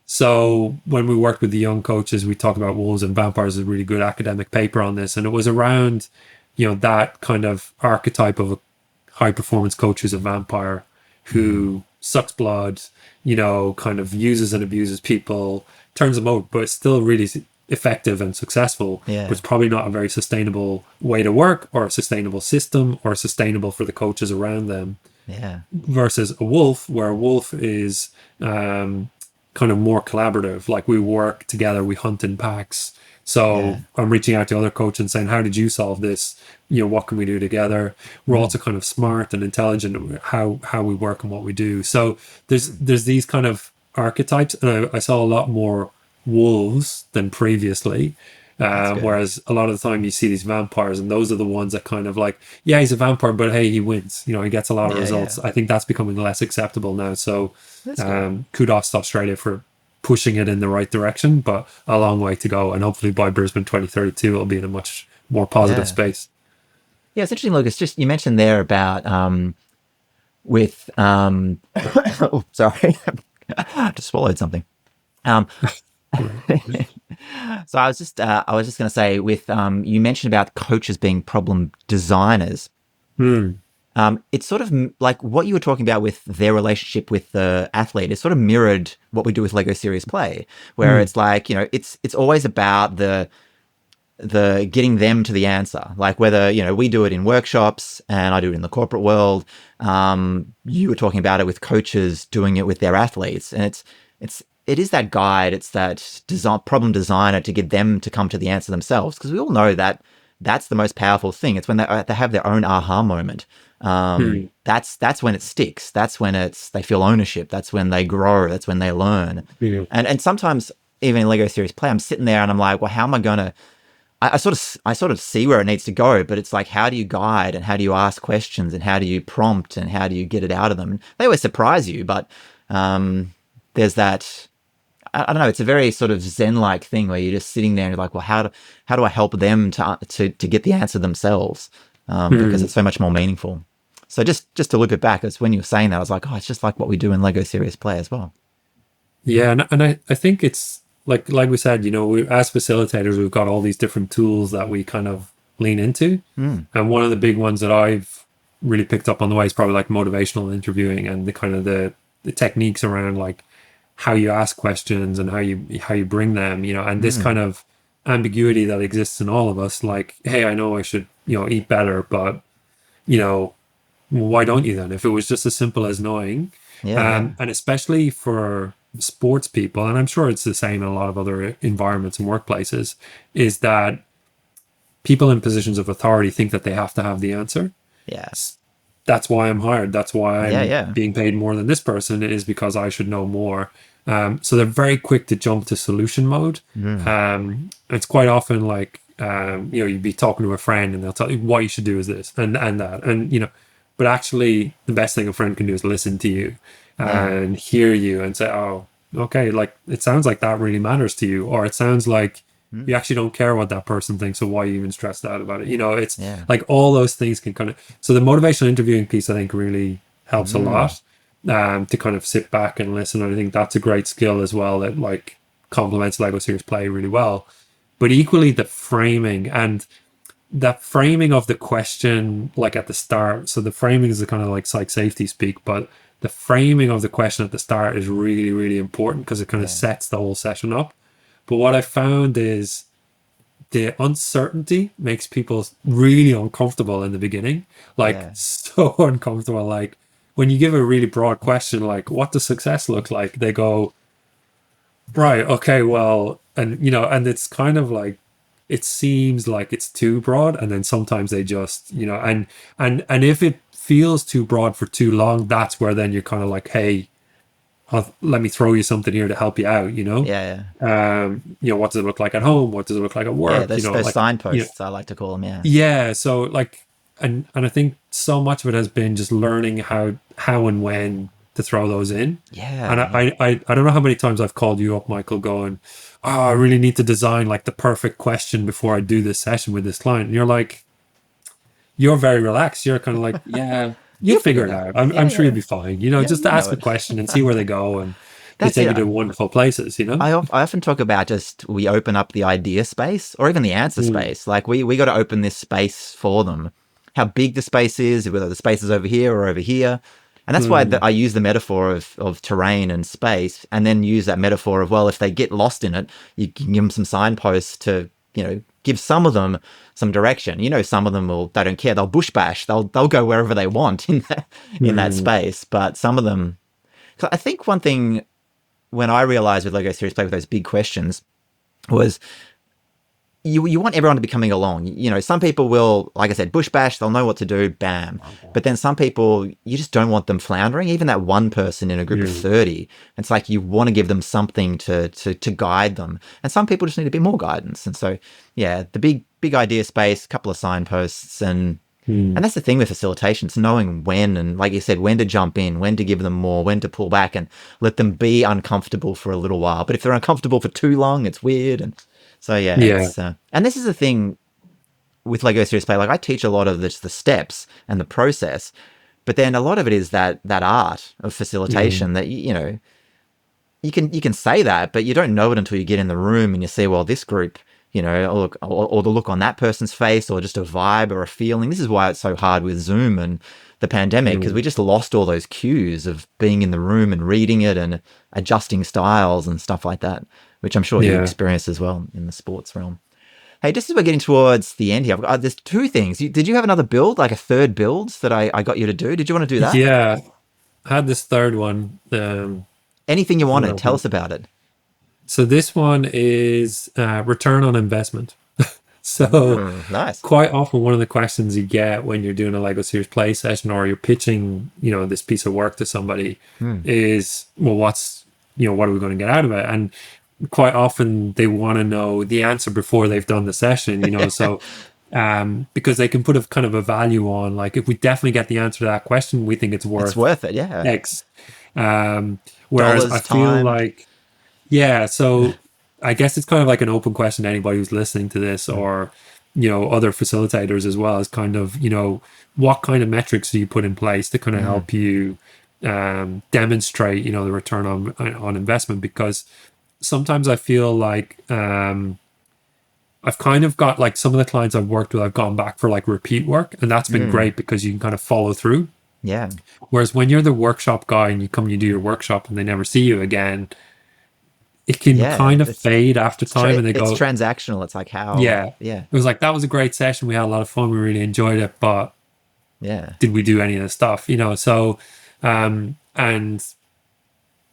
So when we worked with the young coaches, we talked about wolves and vampires. A really good academic paper on this, and it was around that kind of archetype of a high performance coach who's a vampire who sucks blood, kind of uses and abuses people, turns them over, but still really effective and successful, but it's probably not a very sustainable way to work or a sustainable system or sustainable for the coaches around them. Versus a wolf, where a wolf is kind of more collaborative. Like we work together, we hunt in packs. So I'm reaching out to other coaches and saying, how did you solve this? What can we do together? We're also kind of smart and intelligent how we work and what we do. So there's these kind of archetypes, and I saw a lot more wolves than previously, whereas a lot of the time you see these vampires, and those are the ones that kind of like, he's a vampire, but hey, he wins, he gets a lot of results. I think that's becoming less acceptable now. So kudos to Australia for pushing it in the right direction, but a long way to go, and hopefully by Brisbane 2032 it'll be in a much more positive space. It's interesting, Lucas, just you mentioned there about with oh, sorry, I just swallowed something. So I was just going to say, with you mentioned about coaches being problem designers. It's sort of like what you were talking about with their relationship with the athlete. It sort of mirrored what we do with Lego Serious Play, where it's like, it's always about the getting them to the answer. Like whether, we do it in workshops and I do it in the corporate world. You were talking about it with coaches doing it with their athletes, and it is that guide. It's that problem designer to get them to come to the answer themselves. Because we all know that that's the most powerful thing. It's when they have their own aha moment. That's when it sticks. That's when they feel ownership. That's when they grow. That's when they learn. And sometimes even in Lego Serious Play, I'm sitting there and I'm like, well, how am I going to, I sort of see where it needs to go, but it's like, how do you guide and how do you ask questions and how do you prompt and how do you get it out of them? And they always surprise you, but there's that, I don't know, it's a very sort of Zen-like thing where you're just sitting there and you're like, well, how do I help them to get the answer themselves? Because it's so much more meaningful. So just to look it back, it's when you were saying that, I was like, oh, it's just like what we do in Lego Serious Play as well. Yeah, and I think it's like we said, we, as facilitators, we've got all these different tools that we kind of lean into. And one of the big ones that I've really picked up on the way is probably like motivational interviewing and the kind of the techniques around like how you ask questions and how you bring them, and this kind of ambiguity that exists in all of us, like, hey, I know I should, eat better, but, why don't you then? If it was just as simple as knowing, and especially for sports people, and I'm sure it's the same in a lot of other environments and workplaces, is that people in positions of authority think that they have to have the answer. Yes. that's why I'm hired. That's why I'm Yeah. being paid more than this person, is because I should know more. So they're very quick to jump to solution mode. It's quite often like, you'd be talking to a friend and they'll tell you what you should do is this and that. And, but actually the best thing a friend can do is listen to you and hear you and say, oh, okay, like it sounds like that really matters to you. Or it sounds like you actually don't care what that person thinks. So why are you even stressed out about it? It's like all those things can kind of, so the motivational interviewing piece, I think really helps a lot. To kind of sit back and listen. And I think that's a great skill as well that like complements Lego Serious Play really well. But equally the framing of the question, like at the start. So the framing is the kind of like psych safety speak, but the framing of the question at the start is really, really important because it kind of sets the whole session up. But what I found is the uncertainty makes people really uncomfortable in the beginning, like so uncomfortable. Like when you give a really broad question, like what does success look like? They go, right, okay, well, and and it's kind of like, it seems like it's too broad. And then sometimes they just, and if it feels too broad for too long, that's where then you're kind of like, hey, let me throw you something here to help you out, what does it look like at home? What does it look like at work? Those like, signposts, I like to call them. Yeah. So like, and I think so much of it has been just learning how and when to throw those in. And I don't know how many times I've called you up, Michael, going, oh, I really need to design like the perfect question before I do this session with this client. And you're like, you're very relaxed. You're kind of like, yeah, you figure it out. I'm sure you'll be fine. Just ask a question and see where they go, and they take you to wonderful places. I often talk about just we open up the idea space or even the answer space. Like we got to open this space for them. How big the space is, whether the space is over here or over here. And that's why I use the metaphor of terrain and space, and then use that metaphor of, well, if they get lost in it, you can give them some signposts to, give some of them some direction. Some of them they don't care. They'll bush bash. They'll go wherever they want in that space. But some of them, I think one thing when I realized with Lego Serious Play with those big questions was, you want everyone to be coming along. Some people will, like I said, bush bash, they'll know what to do, bam. But then some people, you just don't want them floundering. Even that one person in a group of 30, it's like you want to give them something to guide them. And some people just need a bit more guidance. And so, the big idea space, a couple of signposts, and that's the thing with facilitation. It's knowing when, and like you said, when to jump in, when to give them more, when to pull back and let them be uncomfortable for a little while. But if they're uncomfortable for too long, it's weird. And so, it's, and this is the thing with Lego Serious Play. Like I teach a lot of the steps and the process, but then a lot of it is that art of facilitation that, you can say that, but you don't know it until you get in the room and you see, well, this group, or the look on that person's face, or just a vibe or a feeling. This is why it's so hard with Zoom and the pandemic, because we just lost all those cues of being in the room and reading it and adjusting styles and stuff like that, which I'm sure you experienced as well in the sports realm. Hey, just as we're getting towards the end here, there's two things. Did you have another build, like a third build that I got you to do? Did you want to do that? Yeah, I had this third one. Anything you wanted, tell us about it. So this one is return on investment. So nice. Quite often one of the questions you get when you're doing a Lego Serious Play session or you're pitching, this piece of work to somebody is, well, what are we going to get out of it? And quite often they want to know the answer before they've done the session, so because they can put a kind of a value on, like, if we definitely get the answer to that question, we think it's worth it. Yeah. X. Whereas I feel like, so I guess it's kind of like an open question to anybody who's listening to this, or, other facilitators as well, as kind of, what kind of metrics do you put in place to kind of help you demonstrate, the return on investment? Because sometimes I feel like I've kind of got, like, some of the clients I've worked with, I've gone back for like repeat work, and that's been great because you can kind of follow through. Yeah. Whereas when you're the workshop guy and you do your workshop and they never see you again, it can kind of fade after time, and they go, it's transactional. It's like how, it was like, that was a great session. We had a lot of fun. We really enjoyed it, but did we do any of the stuff, So, and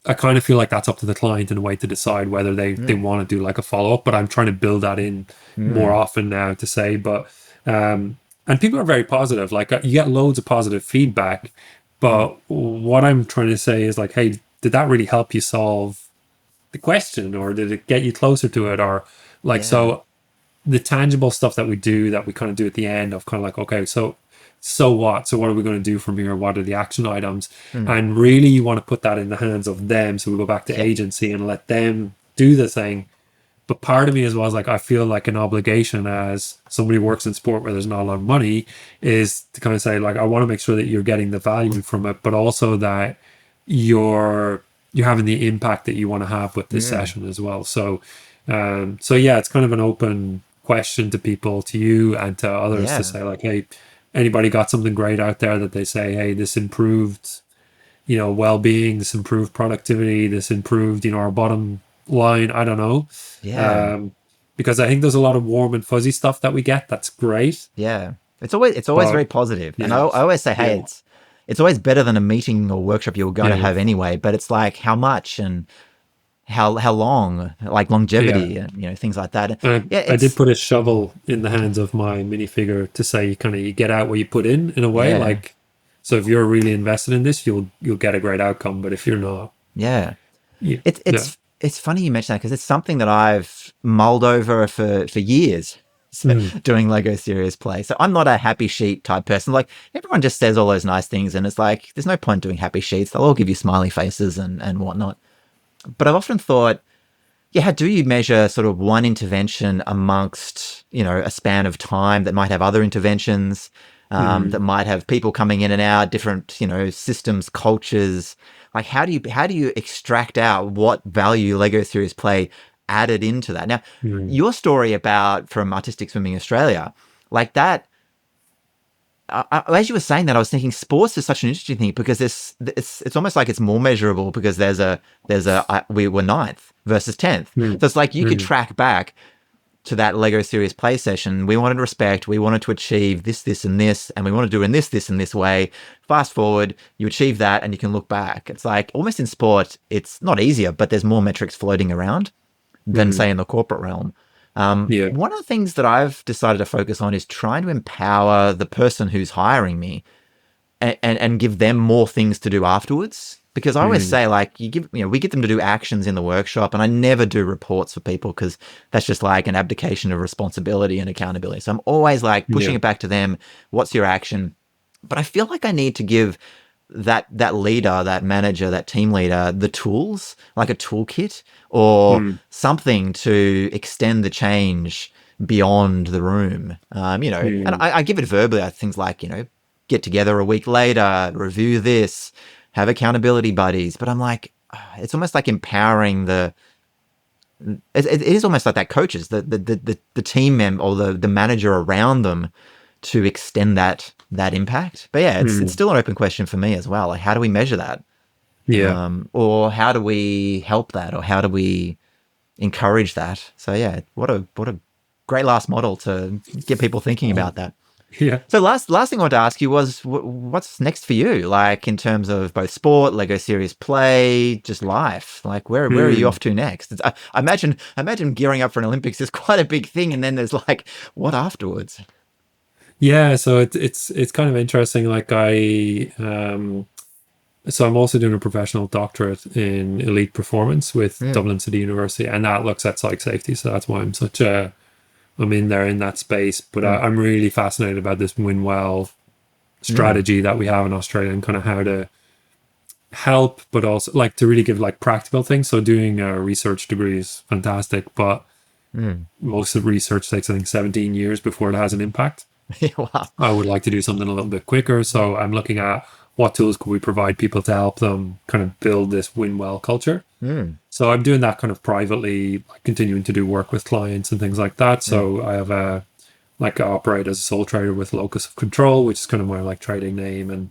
I kind of feel like that's up to the client in a way to decide whether they want to do like a follow-up, but I'm trying to build that in more often now to say, but, and and people are very positive. Like you get loads of positive feedback, but what I'm trying to say is like, hey, did that really help you solve the question, or did it get you closer to it, or like so the tangible stuff that we do that we kind of do at the end of kind of like, okay, so what? So what are we going to do from here? What are the action items? And really you want to put that in the hands of them. So we go back to agency and let them do the thing. But part of me as well is like, I feel like an obligation as somebody who works in sport where there's not a lot of money is to kind of say like, I want to make sure that you're getting the value from it, but also that you're having the impact that you want to have with this session as well. So yeah, it's kind of an open question to people, to you and to others to say like, hey, anybody got something great out there that they say, hey, this improved, well-being, this improved productivity, this improved, our bottom line, I don't know. Because I think there's a lot of warm and fuzzy stuff that we get. That's great. Yeah. It's always very positive. And I always say, hey, it's always better than a meeting or workshop you were going to have anyway, but it's like how much and how long, like longevity and things like that. I did put a shovel in the hands of my minifigure to say you get out what you put in a way. Like, so if you're really invested in this, you'll get a great outcome. But if you're not, it's funny you mention that because it's something that I've mulled over for years. Doing Lego Serious Play. So I'm not a happy sheet type person. Like everyone just says all those nice things and it's like, there's no point doing happy sheets. They'll all give you smiley faces and whatnot. But I've often thought, how do you measure sort of one intervention amongst, a span of time that might have other interventions, that might have people coming in and out, different, systems, cultures. Like how do you extract out what value Lego Serious Play added into that? Now, your story from Artistic Swimming Australia, like that, as you were saying that, I was thinking sports is such an interesting thing because it's almost like it's more measurable because we were 9th versus 10th. So it's like you could track back to that Lego Serious Play session. We wanted respect. We wanted to achieve this, this, and this, and we want to do in this, and this way. Fast forward, you achieve that, and you can look back. It's like almost in sport, it's not easier, but there's more metrics floating around than say in the corporate realm. One of the things that I've decided to focus on is trying to empower the person who's hiring me and give them more things to do afterwards. Because I always say like we get them to do actions in the workshop, and I never do reports for people because that's just like an abdication of responsibility and accountability. So I'm always like pushing it back to them. What's your action? But I feel like I need to give that leader, that manager, that team leader, the tools, like a toolkit or something to extend the change beyond the room. And I give it verbally, things like, get together a week later, review this, have accountability buddies. But I'm like, it's almost like empowering it is almost like that coaches, the team member or the manager around them to extend that impact. But it's still an open question for me as well. Like, how do we measure that? Or how do we help that? Or how do we encourage that? So what a great last model to get people thinking about that. So last thing I wanted to ask you was, what's next for you? Like in terms of both sport, Lego Serious Play, just life. Like where are you off to next? I imagine gearing up for an Olympics is quite a big thing, and then there's like what afterwards? Yeah, so it's kind of interesting. Like so I'm also doing a professional doctorate in elite performance with Dublin City University, and that looks at psych safety. So that's why I'm in there in that space. But I'm really fascinated about this win well strategy that we have in Australia and kind of how to help, but also like to really give like practical things. So doing a research degree is fantastic, but most of the research takes, I think, 17 years before it has an impact. Wow. I would like to do something a little bit quicker. So I'm looking at what tools could we provide people to help them kind of build this win well culture. So I'm doing that kind of privately, like continuing to do work with clients and things like that. So I have I operate as a sole trader with Locus of Control, which is kind of my like trading name. And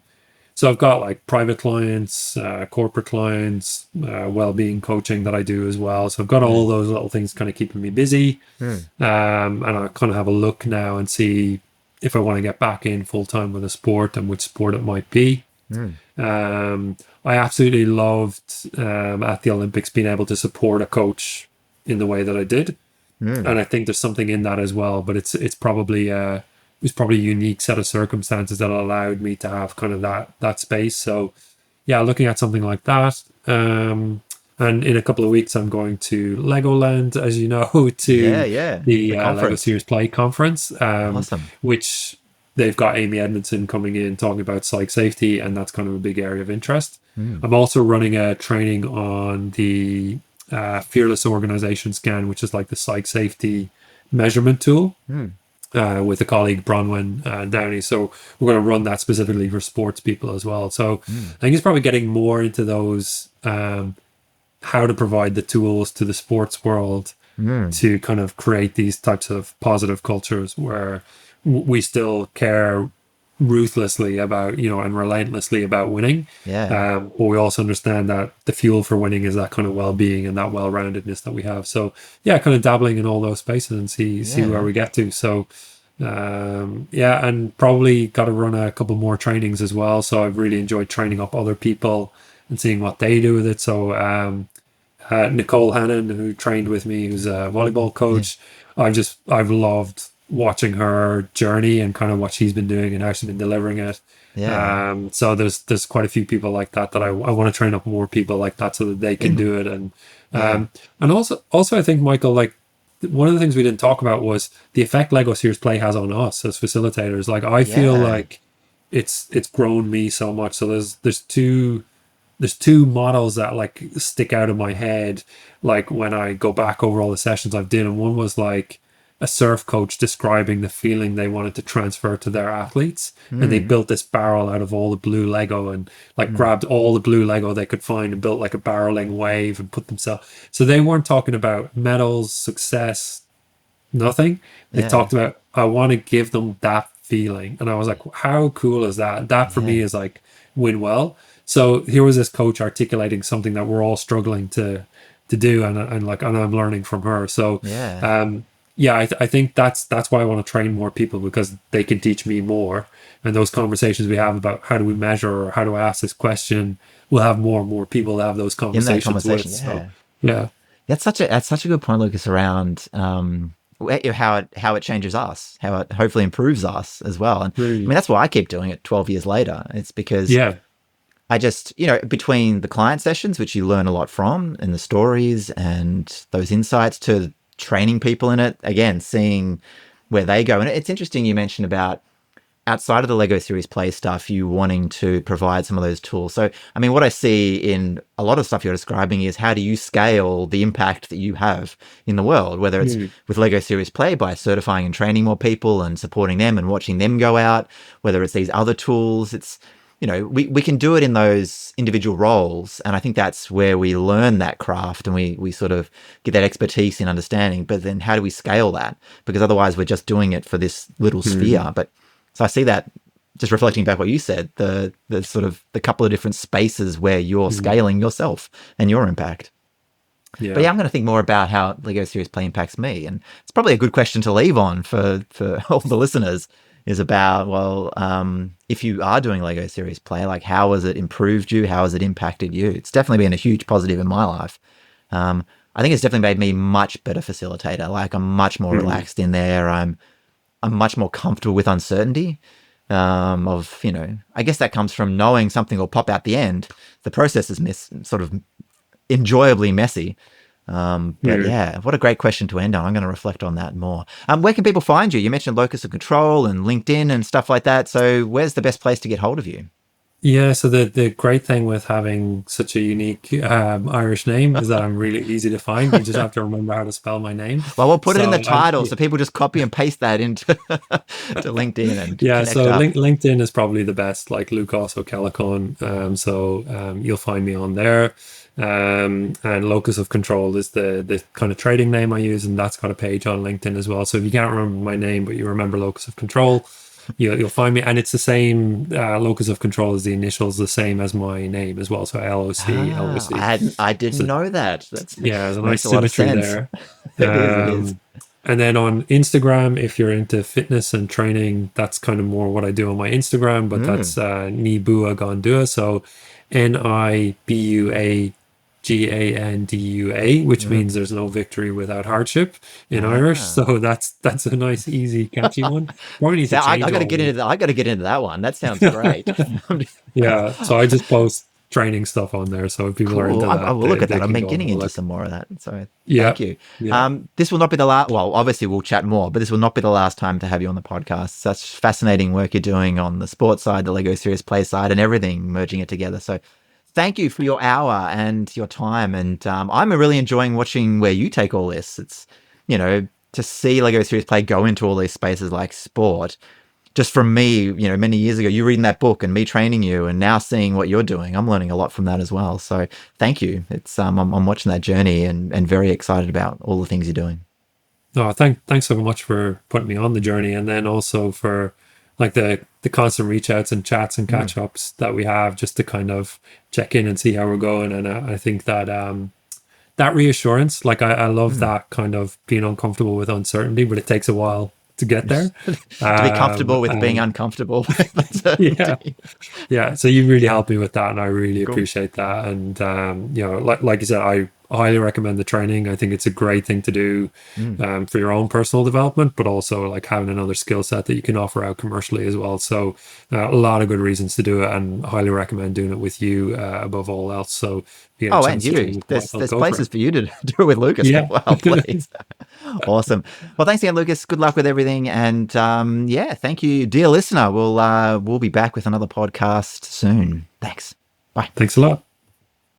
so I've got like private clients, corporate clients, well-being coaching that I do as well. So I've got all those little things kind of keeping me busy. And I kind of have a look now and see if I want to get back in full-time with a sport and which sport it might be. I absolutely loved at the Olympics being able to support a coach in the way that I did. And I think there's something in that as well, but it's probably was probably a unique set of circumstances that allowed me to have kind of that space. So yeah, looking at something like that. And in a couple of weeks, I'm going to Legoland, as you know, to Yeah. the The Lego conference. Serious Play conference, Awesome. which they've got Amy Edmondson coming in talking about psych safety, and that's kind of a big area of interest. I'm also running a training on the Fearless Organization Scan, which is like the psych safety measurement tool. With a colleague, Bronwyn Downey. So we're going to run that specifically for sports people as well. So I think it's probably getting more into those, how to provide the tools to the sports world to kind of create these types of positive cultures where we still care ruthlessly about, and relentlessly about winning. Yeah. But we also understand that the fuel for winning is that kind of well-being and that well-roundedness that we have. So yeah, kind of dabbling in all those spaces and see where we get to. So yeah, and probably got to run a couple more trainings as well. So I've really enjoyed training up other people and seeing what they do with it. So Nicole Hannon, who trained with me, who's a volleyball coach, I've loved watching her journey and kind of what she's been doing and how she's been delivering it. Yeah. So there's quite a few people like that I want to train up more people like that so that they can do it. And also I think, Michael, like one of the things we didn't talk about was the effect Lego Serious Play has on us as facilitators. Like I feel like it's grown me so much. So there's two models that like stick out in my head, like when I go back over all the sessions I've did. And one was like a surf coach describing the feeling they wanted to transfer to their athletes. And they built this barrel out of all the blue Lego and like grabbed all the blue Lego they could find and built like a barreling wave and put themselves. So they weren't talking about medals, success, nothing. They talked about, I want to give them that feeling. And I was like, how cool is that? That for me is like win well. So here was this coach articulating something that we're all struggling to do, and I'm learning from her. So I think that's why I want to train more people, because they can teach me more. And those conversations we have about how do we measure or how do I ask this question, we'll have more and more people to have those conversations. In that conversation, with. So, yeah. That's such a good point, Lucas, around how it changes us, how it hopefully improves us as well. And I mean, that's why I keep doing it 12 years later. It's because I just, between the client sessions, which you learn a lot from, and the stories and those insights, to training people in it, again, seeing where they go. And it's interesting you mentioned about outside of the Lego Series Play stuff, you wanting to provide some of those tools. So, I mean, what I see in a lot of stuff you're describing is how do you scale the impact that you have in the world, whether it's with Lego Series Play by certifying and training more people and supporting them and watching them go out, whether it's these other tools. It's, we can do it in those individual roles. And I think that's where we learn that craft and we sort of get that expertise in understanding. But then how do we scale that? Because otherwise we're just doing it for this little sphere. But so I see that, just reflecting back what you said, the sort of the couple of different spaces where you're scaling yourself and your impact. Yeah. But I'm going to think more about how Lego Series Play impacts me. And it's probably a good question to leave on for all the listeners, is about, well, if you are doing Lego Series Play, like how has it improved you? How has it impacted you? It's definitely been a huge positive in my life. I think it's definitely made me much better facilitator. Like I'm much more relaxed in there. I'm much more comfortable with uncertainty. I guess that comes from knowing something will pop out the end. The process is sort of enjoyably messy. But yeah, what a great question to end on. I'm going to reflect on that more. Where can people find you? You mentioned locus of control and LinkedIn and stuff like that. So where's the best place to get hold of you? Yeah, so the great thing with having such a unique Irish name is that I'm really easy to find. You just have to remember how to spell my name. Well, we'll put it in the title so people just copy and paste that into to LinkedIn and LinkedIn is probably the best, like Lúcás Ó'Ceallacháin. So you'll find me on there. And locus of control is the kind of trading name I use, and that's got a page on LinkedIn as well. So if you can't remember my name but you remember locus of control, you'll find me. And it's the same locus of control as the initials, the same as my name as well. So LOC. I didn't know that. There's a nice symmetry there. It is. And then on Instagram, if you're into fitness and training, that's kind of more what I do on my Instagram, but that's Nibua Gondua. So NIBUAGONDUA. Gandua, which means there's no victory without hardship in Irish. So that's a nice, easy, catchy one. Probably need to I change. got to get into that. I got to get into that one. That sounds great. Yeah. So I just post training stuff on there. So if people are into that, I will look at that. I've been can getting go into some more of that. So yeah. thank you. Yeah. This will not be the last. Well, obviously we'll chat more, but this will not be the last time to have you on the podcast. Such fascinating work you're doing on the sports side, the Lego Serious Play side, and everything, merging it together. So thank you for your hour and your time. And I'm really enjoying watching where you take all this. It's, to see Lego Serious Play go into all these spaces like sport. Just from me, many years ago, you reading that book and me training you, and now seeing what you're doing, I'm learning a lot from that as well. So thank you. It's I'm watching that journey and very excited about all the things you're doing. No, thanks so much for putting me on the journey, and then also for like the constant reach outs and chats and catch ups that we have, just to kind of check in and see how we're going. And I think that that reassurance, like I love that kind of being uncomfortable with uncertainty, but it takes a while to get there. To be comfortable with being uncomfortable. Yeah. So you really helped me with that, and I really appreciate that. And like you said, I highly recommend the training. I think it's a great thing to do for your own personal development, but also like having another skill set that you can offer out commercially as well. So a lot of good reasons to do it, and highly recommend doing it with you above all else. So and you, there's places for you to do it with Lucas as well, please. Awesome. Well, thanks again, Lucas. Good luck with everything. And thank you, dear listener. We'll be back with another podcast soon. Thanks. Bye. Thanks a lot.